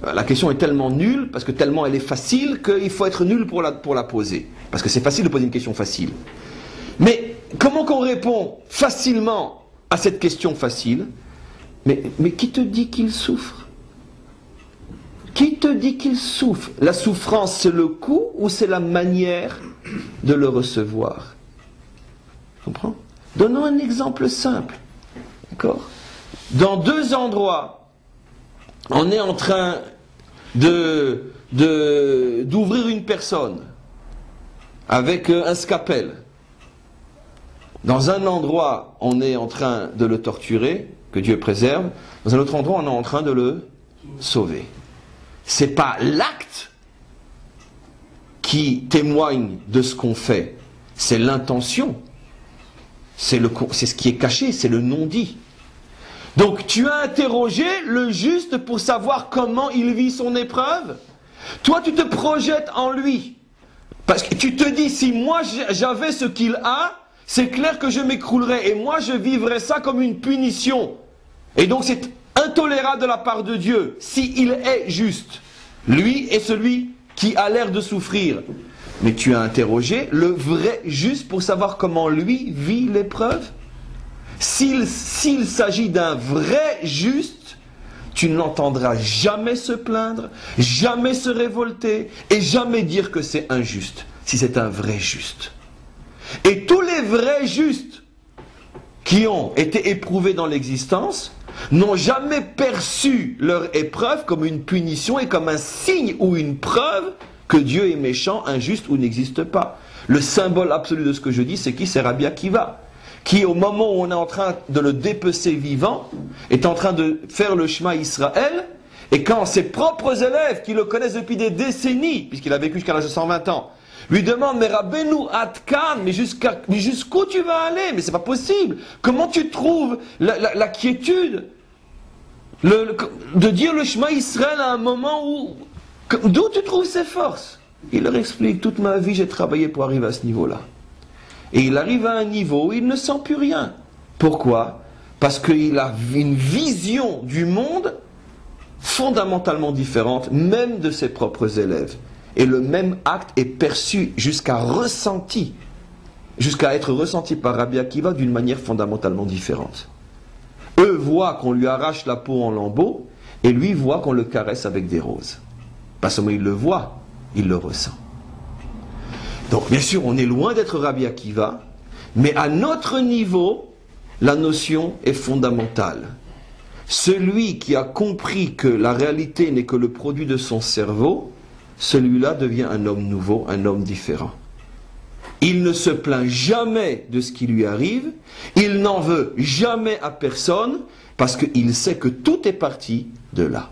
La question est tellement nulle, parce que tellement elle est facile, qu'il faut être nul pour la poser. Parce que c'est facile de poser une question facile. Mais comment qu'on répond facilement à cette question facile? Mais qui te dit qu'il souffre? Qui te dit qu'il souffre? La souffrance, c'est le coup ou c'est la manière de le recevoir? Tu comprends? Donnons un exemple simple. D'accord? Dans deux endroits, on est en train d'ouvrir une personne avec un scalpel. Dans un endroit, on est en train de le torturer, que Dieu préserve. Dans un autre endroit, on est en train de le sauver. C'est pas l'acte qui témoigne de ce qu'on fait, c'est l'intention. C'est ce qui est caché, c'est le non-dit. Donc tu as interrogé le juste pour savoir comment il vit son épreuve. Toi tu te projettes en lui. Parce que tu te dis, si moi j'avais ce qu'il a, c'est clair que je m'écroulerais. Et moi je vivrais ça comme une punition. Et donc c'est intolérable de la part de Dieu, s'il est juste. Lui est celui qui a l'air de souffrir. Mais tu as interrogé le vrai juste pour savoir comment lui vit l'épreuve. S'il s'agit d'un vrai juste, tu ne l'entendras jamais se plaindre, jamais se révolter et jamais dire que c'est injuste, si c'est un vrai juste. Et tous les vrais justes qui ont été éprouvés dans l'existence n'ont jamais perçu leur épreuve comme une punition et comme un signe ou une preuve que Dieu est méchant, injuste ou n'existe pas. Le symbole absolu de ce que je dis, c'est qui? C'est Rabbi Akiva, qui au moment où on est en train de le dépecer vivant, est en train de faire le Shema Israël, et quand ses propres élèves, qui le connaissent depuis des décennies, puisqu'il a vécu jusqu'à l'âge de 120 ans, lui demandent, mais Rabbeinu Atkan, mais jusqu'où tu vas aller? Mais c'est pas possible. Comment tu trouves la quiétude de dire le Shema Israël à un moment où... D'où tu trouves ces forces? Il leur explique, toute ma vie j'ai travaillé pour arriver à ce niveau-là. Et il arrive à un niveau où il ne sent plus rien. Pourquoi? Parce qu'il a une vision du monde fondamentalement différente, même de ses propres élèves. Et le même acte est perçu jusqu'à être ressenti par Rabbi Akiva d'une manière fondamentalement différente. Eux voient qu'on lui arrache la peau en lambeaux, et lui voit qu'on le caresse avec des roses. Pas seulement il le voit, il le ressent. Donc bien sûr, on est loin d'être Rabbi Akiva, mais à notre niveau, la notion est fondamentale. Celui qui a compris que la réalité n'est que le produit de son cerveau, celui-là devient un homme nouveau, un homme différent. Il ne se plaint jamais de ce qui lui arrive, il n'en veut jamais à personne, parce qu'il sait que tout est parti de là.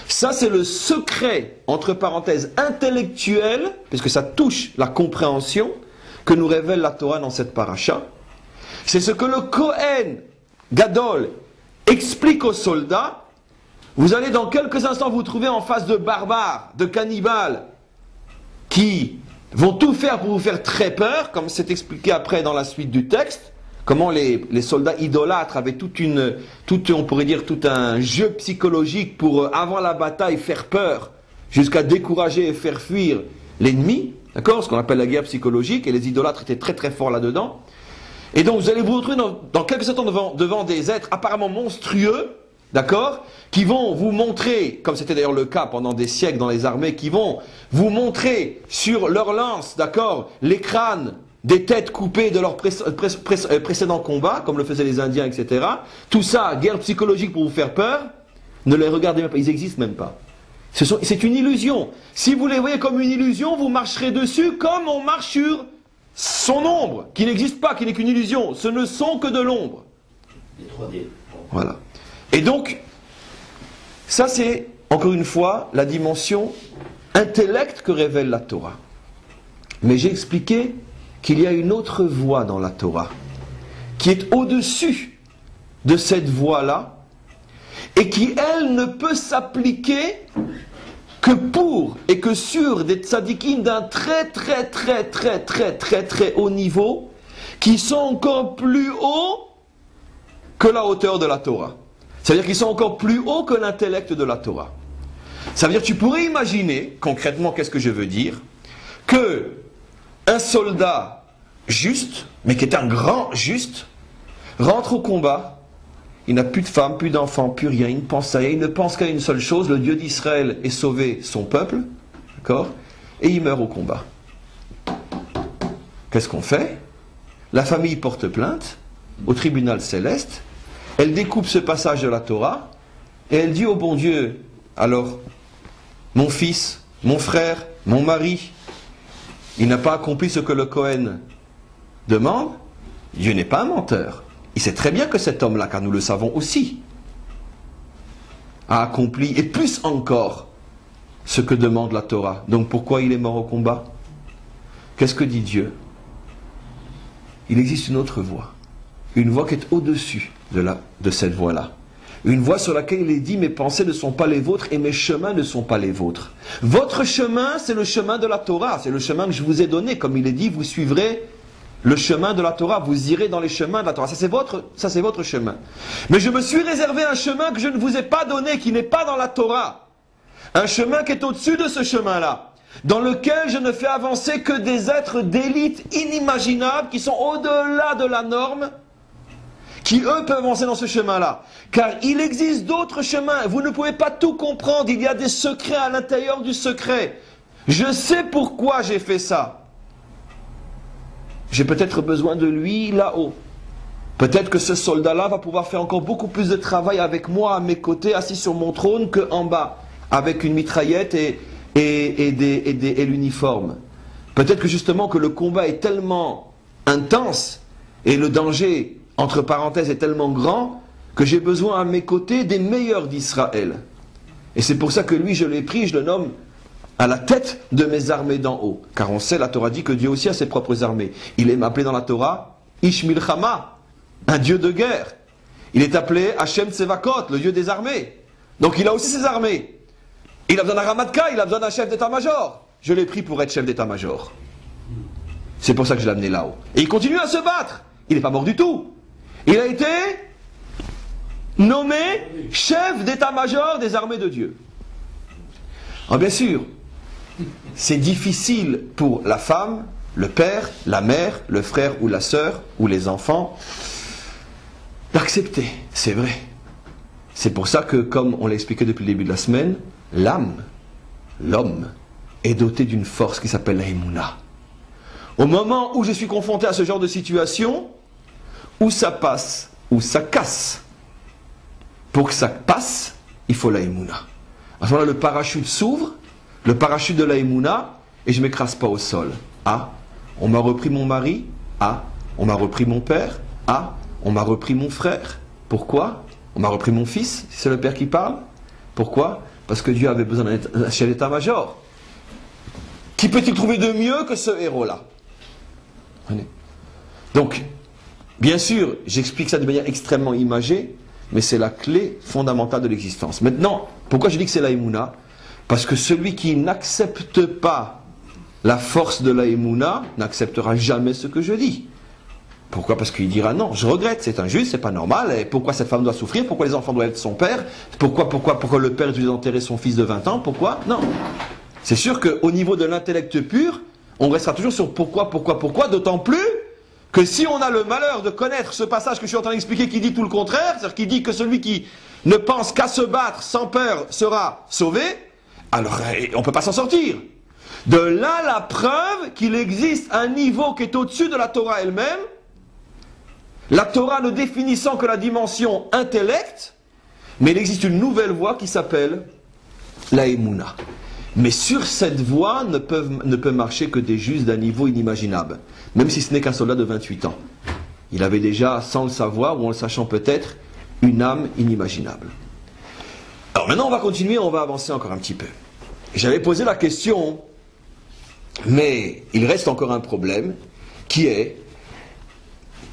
Ça, c'est le secret, entre parenthèses, intellectuel, puisque ça touche la compréhension, que nous révèle la Torah dans cette paracha. C'est ce que le Kohen Gadol explique aux soldats. Vous allez dans quelques instants vous trouver en face de barbares, de cannibales, qui vont tout faire pour vous faire très peur, comme c'est expliqué après dans la suite du texte. Comment les soldats idolâtres avaient on pourrait dire, tout un jeu psychologique pour, avant la bataille, faire peur, jusqu'à décourager et faire fuir l'ennemi, d'accord, ce qu'on appelle la guerre psychologique, et les idolâtres étaient très très forts là-dedans. Et donc vous allez vous retrouver dans quelques instants devant des êtres apparemment monstrueux, d'accord, qui vont vous montrer, comme c'était d'ailleurs le cas pendant des siècles dans les armées, qui vont vous montrer sur leur lance, d'accord, les crânes des têtes coupées de leurs précédents combats, comme le faisaient les Indiens, etc. Tout ça, guerre psychologique pour vous faire peur, ne les regardez même pas, ils n'existent même pas. C'est une illusion. Si vous les voyez comme une illusion, vous marcherez dessus comme on marche sur son ombre, qui n'existe pas, qui n'est qu'une illusion. Ce ne sont que de l'ombre. Les 3D. Voilà. Et donc, ça c'est, encore une fois, la dimension intellect que révèle la Torah. Mais j'ai expliqué qu'il y a une autre voie dans la Torah, qui est au-dessus de cette voie-là, et qui, elle, ne peut s'appliquer que pour et que sur des tzadikim d'un très haut niveau, qui sont encore plus hauts que la hauteur de la Torah. C'est-à-dire qu'ils sont encore plus hauts que l'intellect de la Torah. Ça veut dire que tu pourrais imaginer, concrètement, qu'est-ce que je veux dire, que un soldat juste, mais qui est un grand juste, rentre au combat, il n'a plus de femme, plus d'enfants, plus rien, il ne pense à rien, il ne pense qu'à une seule chose, le Dieu d'Israël est sauvé son peuple, d'accord, et il meurt au combat. Qu'est-ce qu'on fait? La famille porte plainte au tribunal céleste, elle découpe ce passage de la Torah, et elle dit au bon Dieu, alors, mon fils, mon frère, mon mari, il n'a pas accompli ce que le Kohen demande. Dieu n'est pas un menteur. Il sait très bien que cet homme-là, car nous le savons aussi, a accompli, et plus encore, ce que demande la Torah. Donc pourquoi il est mort au combat? qu'est-ce que dit Dieu? Il existe une autre voie. Une voie qui est au-dessus de cette voie-là. Une voie sur laquelle il est dit, mes pensées ne sont pas les vôtres et mes chemins ne sont pas les vôtres. Votre chemin, c'est le chemin de la Torah. C'est le chemin que je vous ai donné. Comme il est dit, vous suivrez le chemin de la Torah. Vous irez dans les chemins de la Torah. Ça, c'est votre chemin. Mais je me suis réservé un chemin que je ne vous ai pas donné, qui n'est pas dans la Torah. Un chemin qui est au-dessus de ce chemin-là, dans lequel je ne fais avancer que des êtres d'élite inimaginables, qui sont au-delà de la norme, qui eux peuvent avancer dans ce chemin-là. Car il existe d'autres chemins, vous ne pouvez pas tout comprendre, il y a des secrets à l'intérieur du secret. Je sais pourquoi j'ai fait ça. J'ai peut-être besoin de lui là-haut. Peut-être que ce soldat-là va pouvoir faire encore beaucoup plus de travail avec moi à mes côtés, assis sur mon trône, qu'en bas, avec une mitraillette et l'uniforme. Peut-être que justement que le combat est tellement intense et le danger, entre parenthèses, est tellement grand que j'ai besoin à mes côtés des meilleurs d'Israël. Et c'est pour ça que lui, je l'ai pris, je le nomme à la tête de mes armées d'en haut. Car on sait, la Torah dit que Dieu aussi a ses propres armées. Il est appelé dans la Torah Ish Milchama, un Dieu de guerre. Il est appelé Hashem Tsevakot, le Dieu des armées. Donc il a aussi ses armées. Il a besoin d'un Ramatka, il a besoin d'un chef d'état-major. Je l'ai pris pour être chef d'état-major. C'est pour ça que je l'ai amené là-haut. Et il continue à se battre. Il n'est pas mort du tout. Il a été nommé chef d'état-major des armées de Dieu. Alors bien sûr, c'est difficile pour la femme, le père, la mère, le frère ou la sœur, ou les enfants, d'accepter, c'est vrai. C'est pour ça que, comme on l'a expliqué depuis le début de la semaine, l'âme, l'homme, est doté d'une force qui s'appelle la Emouna. Au moment où je suis confronté à ce genre de situation, où ça passe, où ça casse, pour que ça passe, il faut la Emouna. À ce moment-là, le parachute s'ouvre, le parachute de la Emouna, et je ne m'écrase pas au sol. Ah, on m'a repris mon mari. Ah, on m'a repris mon père. Ah, on m'a repris mon frère. Pourquoi? On m'a repris mon fils, c'est le père qui parle. Pourquoi? Parce que Dieu avait besoin d'un chef d'état-major. Qui peut-il trouver de mieux que ce héros-là? Donc, bien sûr, j'explique ça de manière extrêmement imagée, mais c'est la clé fondamentale de l'existence. Maintenant, pourquoi je dis que c'est la Emouna? Parce que celui qui n'accepte pas la force de la Emouna n'acceptera jamais ce que je dis. Pourquoi? Parce qu'il dira non, je regrette, c'est injuste, c'est pas normal, et pourquoi cette femme doit souffrir, pourquoi les enfants doivent être son père, pourquoi le père doit enterrer son fils de 20 ans, pourquoi? Non. C'est sûr qu'au niveau de l'intellect pur, on restera toujours sur pourquoi, d'autant plus que si on a le malheur de connaître ce passage que je suis en train d'expliquer qui dit tout le contraire, c'est-à-dire qui dit que celui qui ne pense qu'à se battre sans peur sera sauvé, alors on ne peut pas s'en sortir. De là la preuve qu'il existe un niveau qui est au-dessus de la Torah elle-même, la Torah ne définissant que la dimension intellect, mais il existe une nouvelle voie qui s'appelle la Emouna. Mais sur cette voie ne peut marcher que des justes d'un niveau inimaginable, même si ce n'est qu'un soldat de 28 ans. Il avait déjà, sans le savoir, ou en le sachant peut-être, une âme inimaginable. Alors maintenant on va continuer, on va avancer encore un petit peu. J'avais posé la question, mais il reste encore un problème, qui est,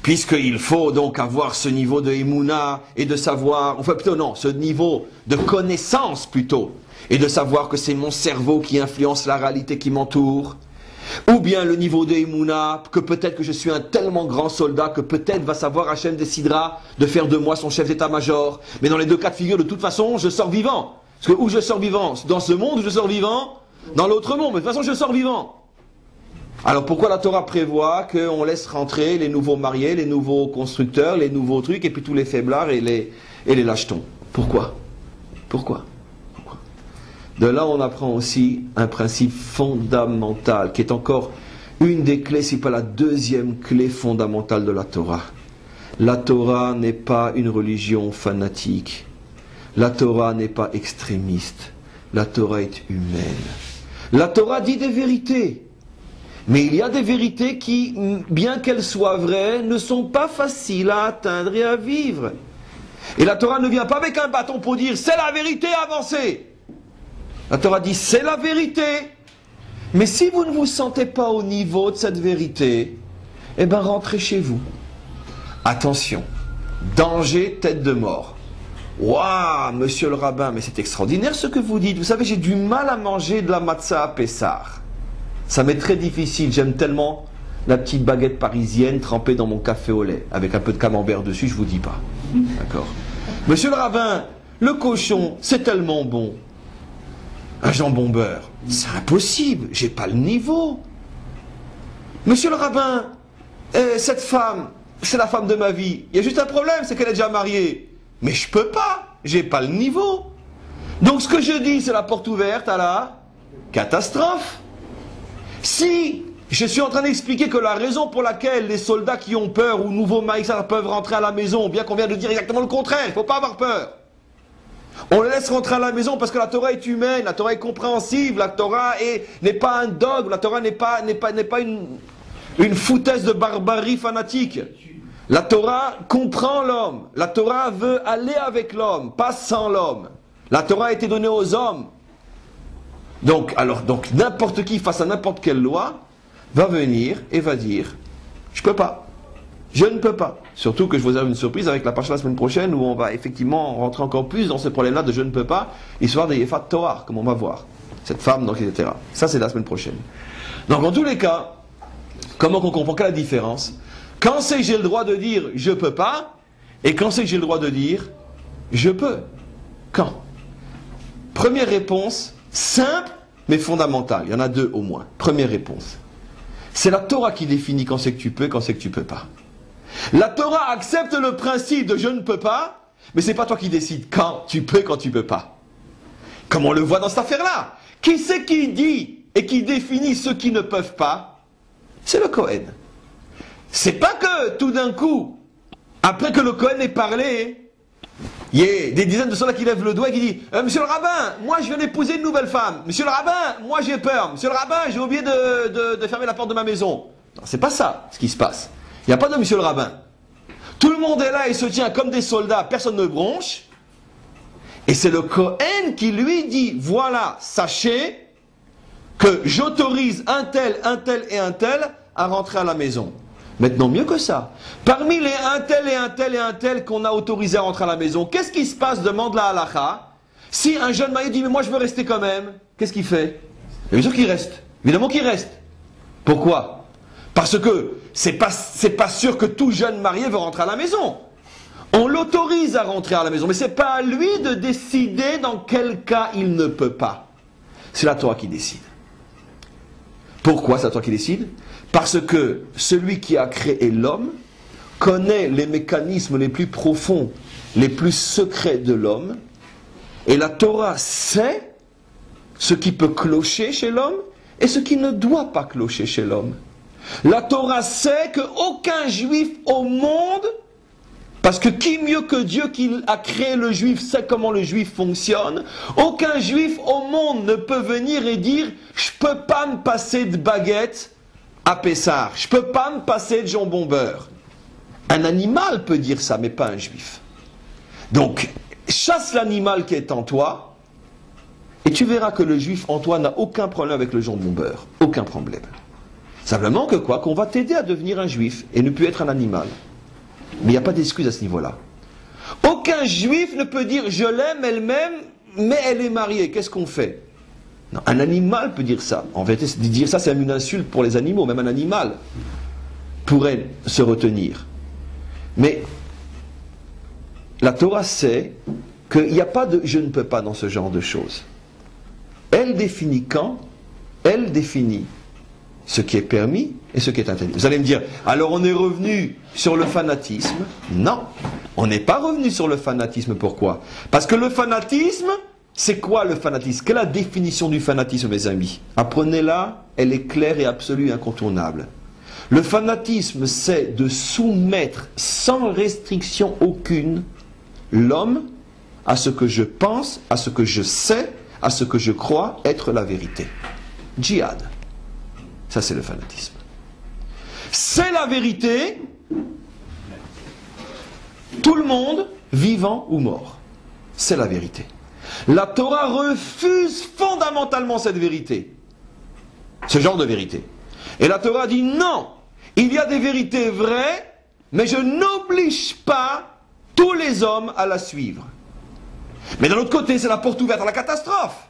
puisqu'il faut donc avoir ce niveau de Emouna et de savoir, enfin plutôt non, ce niveau de connaissance plutôt, et de savoir que c'est mon cerveau qui influence la réalité qui m'entoure, ou bien le niveau de Emouna, que peut-être que je suis un tellement grand soldat que peut-être va savoir Hachem décidera de faire de moi son chef d'état-major, mais dans les deux cas de figure, de toute façon, je sors vivant. Parce que où je sors vivant? Dans ce monde, où je sors vivant? Dans l'autre monde, mais de toute façon, je sors vivant. Alors pourquoi la Torah prévoit qu'on laisse rentrer les nouveaux mariés, les nouveaux constructeurs, les nouveaux trucs, et puis tous les faiblards et les lachetons? Pourquoi? De là, on apprend aussi un principe fondamental, qui est encore une des clés, si pas la deuxième clé fondamentale de la Torah. La Torah n'est pas une religion fanatique. La Torah n'est pas extrémiste. La Torah est humaine. La Torah dit des vérités. Mais il y a des vérités qui, bien qu'elles soient vraies, ne sont pas faciles à atteindre et à vivre. Et la Torah ne vient pas avec un bâton pour dire « c'est la vérité, avancez ». La Torah dit « c'est la vérité ». Mais si vous ne vous sentez pas au niveau de cette vérité, eh bien rentrez chez vous. Attention, danger, tête de mort. Waouh, monsieur le rabbin, mais c'est extraordinaire ce que vous dites. Vous savez, j'ai du mal à manger de la matzah à Pessah. Ça m'est très difficile, j'aime tellement la petite baguette parisienne trempée dans mon café au lait, avec un peu de camembert dessus, je vous dis pas. D'accord. Monsieur le rabbin, le cochon, c'est tellement bon. Un jambon beurre, c'est impossible, j'ai pas le niveau. Monsieur le rabbin, cette femme, c'est la femme de ma vie. Il y a juste un problème, c'est qu'elle est déjà mariée. Mais je peux pas, j'ai pas le niveau. Donc ce que je dis, c'est la porte ouverte à la catastrophe. Si je suis en train d'expliquer que la raison pour laquelle les soldats qui ont peur ou nouveaux maïsards peuvent rentrer à la maison, bien qu'on vient de dire exactement le contraire, il ne faut pas avoir peur. On les laisse rentrer à la maison parce que la Torah est humaine, la Torah est compréhensible, la Torah n'est pas un dogme, la Torah n'est pas une foutaise de barbarie fanatique. La Torah comprend l'homme, la Torah veut aller avec l'homme, pas sans l'homme. La Torah a été donnée aux hommes. Donc n'importe qui face à n'importe quelle loi va venir et va dire je peux pas, je ne peux pas. Surtout que je vous réserve une surprise avec la paracha la semaine prochaine où on va effectivement rentrer encore plus dans ce problème-là de je ne peux pas, histoire des Yefat Toar, comme on va voir. Cette femme, donc, etc. Ça, c'est la semaine prochaine. Donc, en tous les cas, comment qu'on comprend quelle est la différence? Quand c'est que j'ai le droit de dire je peux pas, et quand c'est que j'ai le droit de dire je peux? Quand? Première réponse, simple mais fondamentale. Il y en a deux au moins. Première réponse. C'est la Torah qui définit quand c'est que tu peux, quand c'est que tu peux pas. La Torah accepte le principe de je ne peux pas, mais c'est pas toi qui décides quand tu peux, quand tu peux pas. Comme on le voit dans cette affaire-là. Qui c'est qui dit et qui définit ceux qui ne peuvent pas? C'est le Kohen. C'est pas que tout d'un coup, après que le Kohen ait parlé, il y a des dizaines de soldats qui lèvent le doigt et qui disent Monsieur le rabbin, moi je viens d'épouser une nouvelle femme. Monsieur le rabbin, moi j'ai peur. Monsieur le rabbin, j'ai oublié de fermer la porte de ma maison. Non, c'est pas ça ce qui se passe. Il n'y a pas de monsieur le rabbin. Tout le monde est là et se tient comme des soldats, personne ne bronche. Et c'est le Kohen qui lui dit voilà, sachez que j'autorise un tel et un tel à rentrer à la maison. Maintenant, mieux que ça, parmi les un tel et un tel qu'on a autorisé à rentrer à la maison, qu'est-ce qui se passe, demande la halakha, si un jeune marié dit mais moi je veux rester quand même, qu'est-ce qu'il fait? Bien sûr qu'il reste, évidemment qu'il reste. Pourquoi? Parce que c'est pas sûr que tout jeune marié veut rentrer à la maison. On l'autorise à rentrer à la maison, mais c'est pas à lui de décider dans quel cas il ne peut pas. C'est la Torah qui décide. Pourquoi c'est la Torah qui décide? Parce que celui qui a créé l'homme connaît les mécanismes les plus profonds, les plus secrets de l'homme, et la Torah sait ce qui peut clocher chez l'homme et ce qui ne doit pas clocher chez l'homme. La Torah sait qu'aucun juif au monde, parce que qui mieux que Dieu qui a créé le juif sait comment le juif fonctionne, aucun juif au monde ne peut venir et dire « je ne peux pas me passer de baguette à Pessah, je ne peux pas me passer de jambon beurre ». Un animal peut dire ça, mais pas un juif. Donc, chasse l'animal qui est en toi, et tu verras que le juif en toi n'a aucun problème avec le jambon beurre. Aucun problème. Simplement que quoi? Qu'on va t'aider à devenir un juif et ne plus être un animal. Mais il n'y a pas d'excuse à ce niveau-là. Aucun juif ne peut dire je l'aime, elle m'aime, mais elle est mariée. Qu'est-ce qu'on fait? Non, un animal peut dire ça. En vérité, dire ça, c'est une insulte pour les animaux. Même un animal pourrait se retenir. Mais la Torah sait qu'il n'y a pas de je ne peux pas dans ce genre de choses. Elle définit quand, elle définit ce qui est permis et ce qui est interdit. Vous allez me dire, alors on est revenu sur le fanatisme? Non, on n'est pas revenu sur le fanatisme. Pourquoi? Parce que le fanatisme, c'est quoi le fanatisme? Quelle est la définition du fanatisme, mes amis? Apprenez-la, elle est claire et absolue et incontournable. Le fanatisme, c'est de soumettre sans restriction aucune l'homme à ce que je pense, à ce que je sais, à ce que je crois être la vérité. Djihad. Ça, c'est le fanatisme. C'est la vérité, tout le monde, vivant ou mort. C'est la vérité. La Torah refuse fondamentalement cette vérité. ce genre de vérité. Et la Torah dit non, il y a des vérités vraies, mais je n'oblige pas tous les hommes à la suivre. Mais d'un autre côté, c'est la porte ouverte à la catastrophe.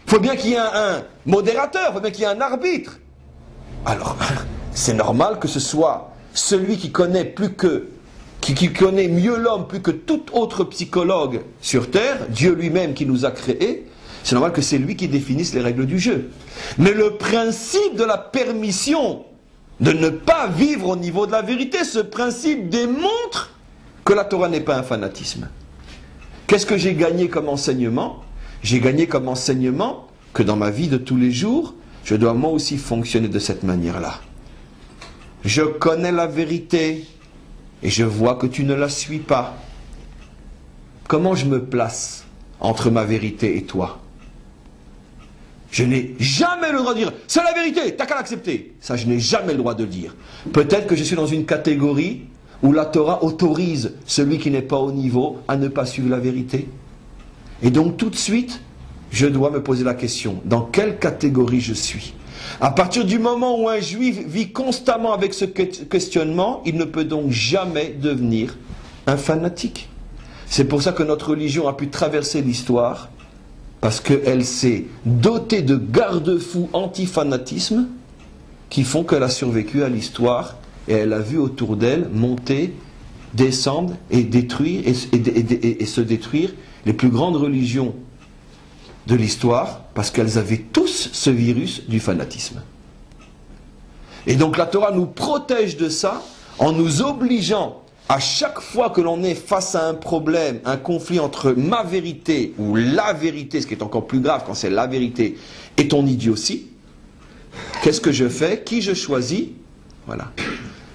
Il faut bien qu'il y ait un modérateur, il faut bien qu'il y ait un arbitre. Alors, c'est normal que ce soit celui qui connaît qui connaît mieux l'homme plus que tout autre psychologue sur terre, Dieu lui-même qui nous a créés, c'est normal que c'est lui qui définisse les règles du jeu. Mais le principe de la permission de ne pas vivre au niveau de la vérité, ce principe démontre que la Torah n'est pas un fanatisme. Qu'est-ce que j'ai gagné comme enseignement? J'ai gagné comme enseignement que dans ma vie de tous les jours, je dois moi aussi fonctionner de cette manière-là. Je connais la vérité et je vois que tu ne la suis pas. Comment je me place entre ma vérité et toi? Je n'ai jamais le droit de dire « c'est la vérité, t'as qu'à l'accepter ». Ça, je n'ai jamais le droit de le dire. Peut-être que je suis dans une catégorie où la Torah autorise celui qui n'est pas au niveau à ne pas suivre la vérité. Et donc tout de suite, je dois me poser la question, dans quelle catégorie je suis? À partir du moment où un juif vit constamment avec ce questionnement, il ne peut donc jamais devenir un fanatique. C'est pour ça que notre religion a pu traverser l'histoire, parce qu'elle s'est dotée de garde-fous anti-fanatisme qui font qu'elle a survécu à l'histoire et elle a vu autour d'elle monter, descendre et détruire et se détruire les plus grandes religions de l'histoire parce qu'elles avaient tous ce virus du fanatisme. Et donc la Torah nous protège de ça en nous obligeant à chaque fois que l'on est face à un problème, un conflit entre ma vérité ou la vérité, ce qui est encore plus grave quand c'est la vérité, et ton idiotie, qu'est-ce que je fais? Qui je choisis? Voilà.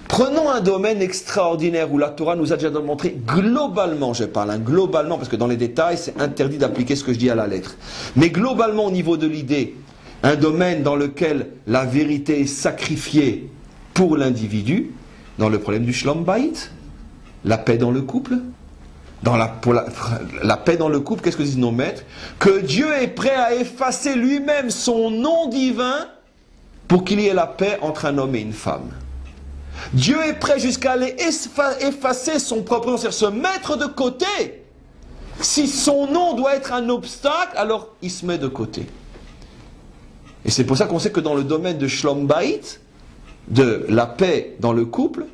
Prenons un domaine extraordinaire où la Torah nous a déjà montré globalement, je parle globalement parce que dans les détails c'est interdit d'appliquer ce que je dis à la lettre, mais globalement au niveau de l'idée, un domaine dans lequel la vérité est sacrifiée pour l'individu, dans le problème du Shlom Bayit, la paix dans le couple. Pour la paix dans le couple, qu'est-ce que disent nos maîtres? Que Dieu est prêt à effacer lui-même son nom divin pour qu'il y ait la paix entre un homme et une femme. Dieu est prêt jusqu'à aller effacer son propre nom, c'est-à-dire se mettre de côté. Si son nom doit être un obstacle, alors il se met de côté. Et c'est pour ça qu'on sait que dans le domaine de Shlom Bayit, de la paix dans le couple,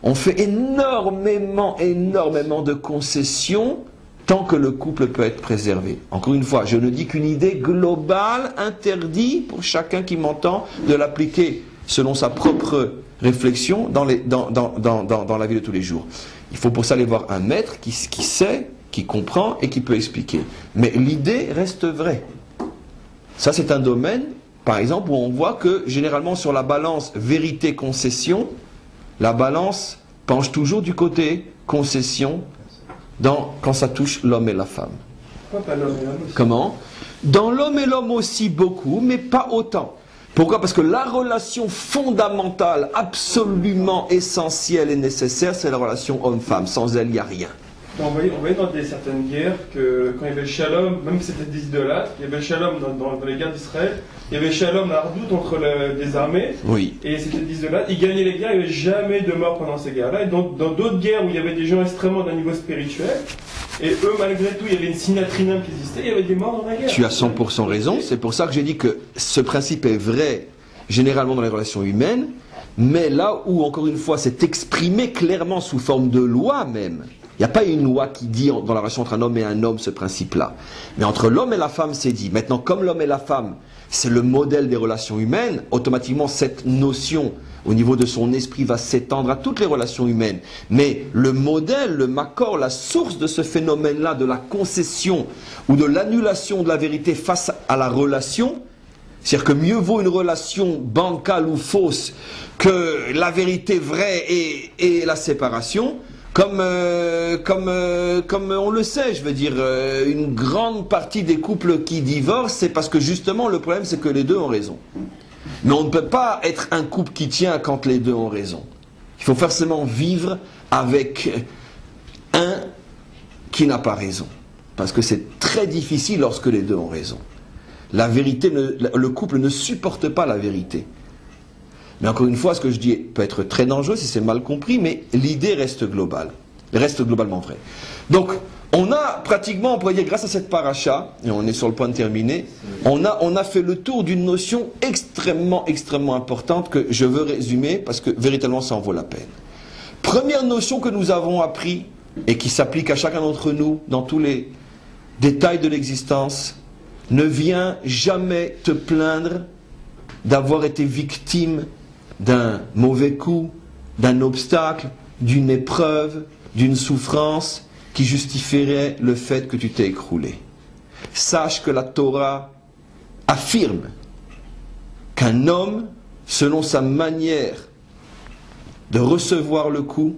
on fait énormément de concessions tant que le couple peut être préservé. Encore une fois, je ne dis qu'une idée globale interdit pour chacun qui m'entend de l'appliquer selon sa propre réflexion dans la vie de tous les jours. Il faut pour ça aller voir un maître qui sait, qui comprend et qui peut expliquer. Mais l'idée reste vraie. Ça, c'est un domaine, par exemple, où on voit que généralement sur la balance vérité-concession, la balance penche toujours du côté concession quand ça touche l'homme et la femme. Pourquoi pas l'homme et l'homme aussi? Comment? Dans l'homme et l'homme aussi beaucoup, mais pas autant. Pourquoi? Parce que la relation fondamentale, absolument essentielle et nécessaire, c'est la relation homme-femme. Sans elle, il n'y a rien. On voyait dans certaines guerres que quand il y avait le shalom, même si c'était des idolâtres, il y avait le shalom dans les guerres d'Israël, il y avait le shalom, la redoute entre des armées, oui. Et c'était des idolâtres, ils gagnaient les guerres, il n'y avait jamais de mort pendant ces guerres-là. Et donc dans d'autres guerres où il y avait des gens extrêmement d'un niveau spirituel, et eux malgré tout il y avait une synatrinum qui existait, il y avait des morts dans la guerre. Tu as 100% raison, c'est pour ça que j'ai dit que ce principe est vrai généralement dans les relations humaines, mais là où encore une fois c'est exprimé clairement sous forme de loi même. Il n'y a pas une loi qui dit dans la relation entre un homme et un homme ce principe-là. Mais entre l'homme et la femme, c'est dit. Maintenant, comme l'homme et la femme, c'est le modèle des relations humaines, automatiquement cette notion, au niveau de son esprit, va s'étendre à toutes les relations humaines. Mais le modèle, le makor, la source de ce phénomène-là, de la concession ou de l'annulation de la vérité face à la relation, c'est-à-dire que mieux vaut une relation bancale ou fausse que la vérité vraie et la séparation. Comme on le sait, je veux dire, une grande partie des couples qui divorcent, c'est parce que justement le problème c'est que les deux ont raison. Mais on ne peut pas être un couple qui tient quand les deux ont raison. Il faut forcément vivre avec un qui n'a pas raison. Parce que c'est très difficile lorsque les deux ont raison. La vérité, le couple ne supporte pas la vérité. Mais encore une fois, ce que je dis peut être très dangereux si c'est mal compris, mais l'idée reste globale. Reste globalement vraie. Donc, on a pratiquement, on pourrait dire, grâce à cette paracha, et on est sur le point de terminer, on a fait le tour d'une notion extrêmement importante que je veux résumer parce que véritablement ça en vaut la peine. Première notion que nous avons appris et qui s'applique à chacun d'entre nous dans tous les détails de l'existence, ne viens jamais te plaindre d'avoir été victime d'un mauvais coup, d'un obstacle, d'une épreuve, d'une souffrance qui justifierait le fait que tu t'es écroulé. Sache que la Torah affirme qu'un homme, selon sa manière de recevoir le coup,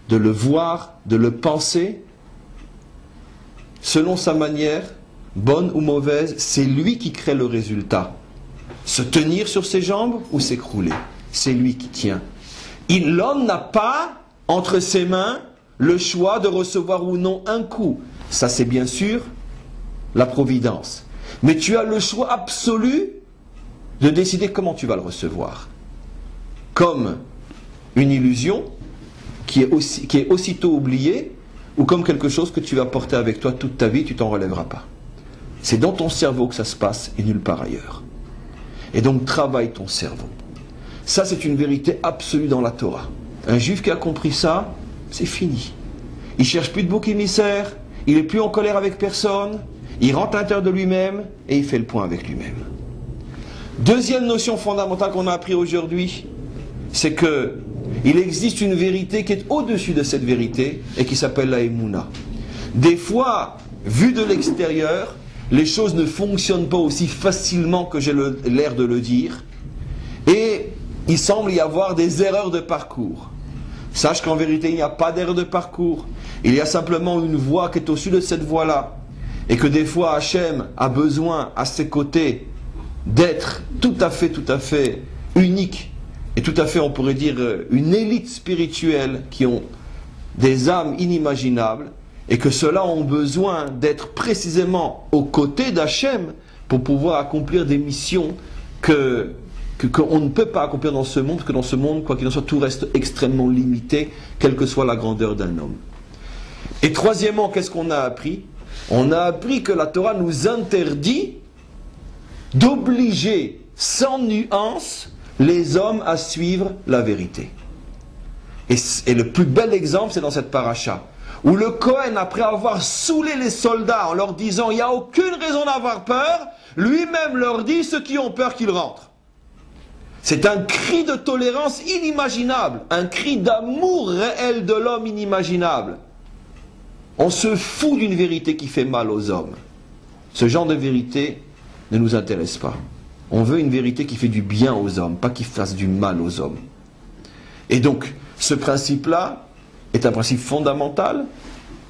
de le voir, de le penser, selon sa manière, bonne ou mauvaise, c'est lui qui crée le résultat. Se tenir sur ses jambes ou s'écrouler, c'est lui qui tient. L'homme n'a pas entre ses mains le choix de recevoir ou non un coup. Ça, c'est bien sûr la providence. Mais tu as le choix absolu de décider comment tu vas le recevoir. Comme une illusion qui est aussitôt oubliée, ou comme quelque chose que tu vas porter avec toi toute ta vie, tu t'en relèveras pas. C'est dans ton cerveau que ça se passe et nulle part ailleurs. Et donc travaille ton cerveau. Ça, c'est une vérité absolue dans la Torah. Un juif qui a compris ça, c'est fini. Il cherche plus de bouc émissaire, il n'est plus en colère avec personne, il rentre à l'intérieur de lui-même et il fait le point avec lui-même. Deuxième notion fondamentale qu'on a appris aujourd'hui, c'est que il existe une vérité qui est au-dessus de cette vérité et qui s'appelle la Emouna. Des fois, vu de l'extérieur, les choses ne fonctionnent pas aussi facilement que j'ai l'air de le dire et il semble y avoir des erreurs de parcours. Sache qu'en vérité, il n'y a pas d'erreur de parcours. Il y a simplement une voie qui est au-dessus de cette voie-là. Et que des fois, Hachem a besoin, à ses côtés, d'être tout à fait unique. Et tout à fait, on pourrait dire, une élite spirituelle qui ont des âmes inimaginables. Et que ceux-là ont besoin d'être précisément aux côtés d'Hachem pour pouvoir accomplir des missions qu'on ne peut pas accomplir dans ce monde, parce que dans ce monde, quoi qu'il en soit, tout reste extrêmement limité, quelle que soit la grandeur d'un homme. Et troisièmement, qu'est-ce qu'on a appris? On a appris que la Torah nous interdit d'obliger sans nuance les hommes à suivre la vérité. Et le plus bel exemple, c'est dans cette paracha, où le Kohen, après avoir saoulé les soldats en leur disant « il n'y a aucune raison d'avoir peur », lui-même leur dit « ceux qui ont peur qu'ils rentrent ». C'est un cri de tolérance inimaginable, un cri d'amour réel de l'homme inimaginable. On se fout d'une vérité qui fait mal aux hommes. Ce genre de vérité ne nous intéresse pas. On veut une vérité qui fait du bien aux hommes, pas qui fasse du mal aux hommes. Et donc, ce principe-là est un principe fondamental,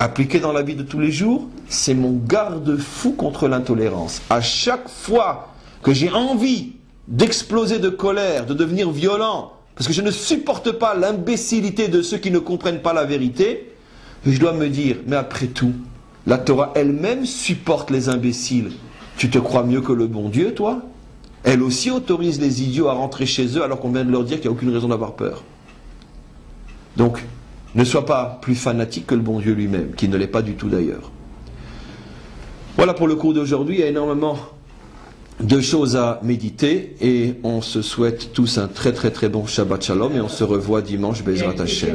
appliqué dans la vie de tous les jours. C'est mon garde-fou contre l'intolérance. À chaque fois que j'ai envie d'exploser de colère, de devenir violent, parce que je ne supporte pas l'imbécilité de ceux qui ne comprennent pas la vérité, je dois me dire, mais après tout, la Torah elle-même supporte les imbéciles. Tu te crois mieux que le bon Dieu, toi? Elle aussi autorise les idiots à rentrer chez eux alors qu'on vient de leur dire qu'il n'y a aucune raison d'avoir peur. Donc, ne sois pas plus fanatique que le bon Dieu lui-même, qui ne l'est pas du tout d'ailleurs. Voilà pour le cours d'aujourd'hui, il y a énormément de choses à méditer et on se souhaite tous un très bon Shabbat Shalom et on se revoit dimanche Bezrat Hashem.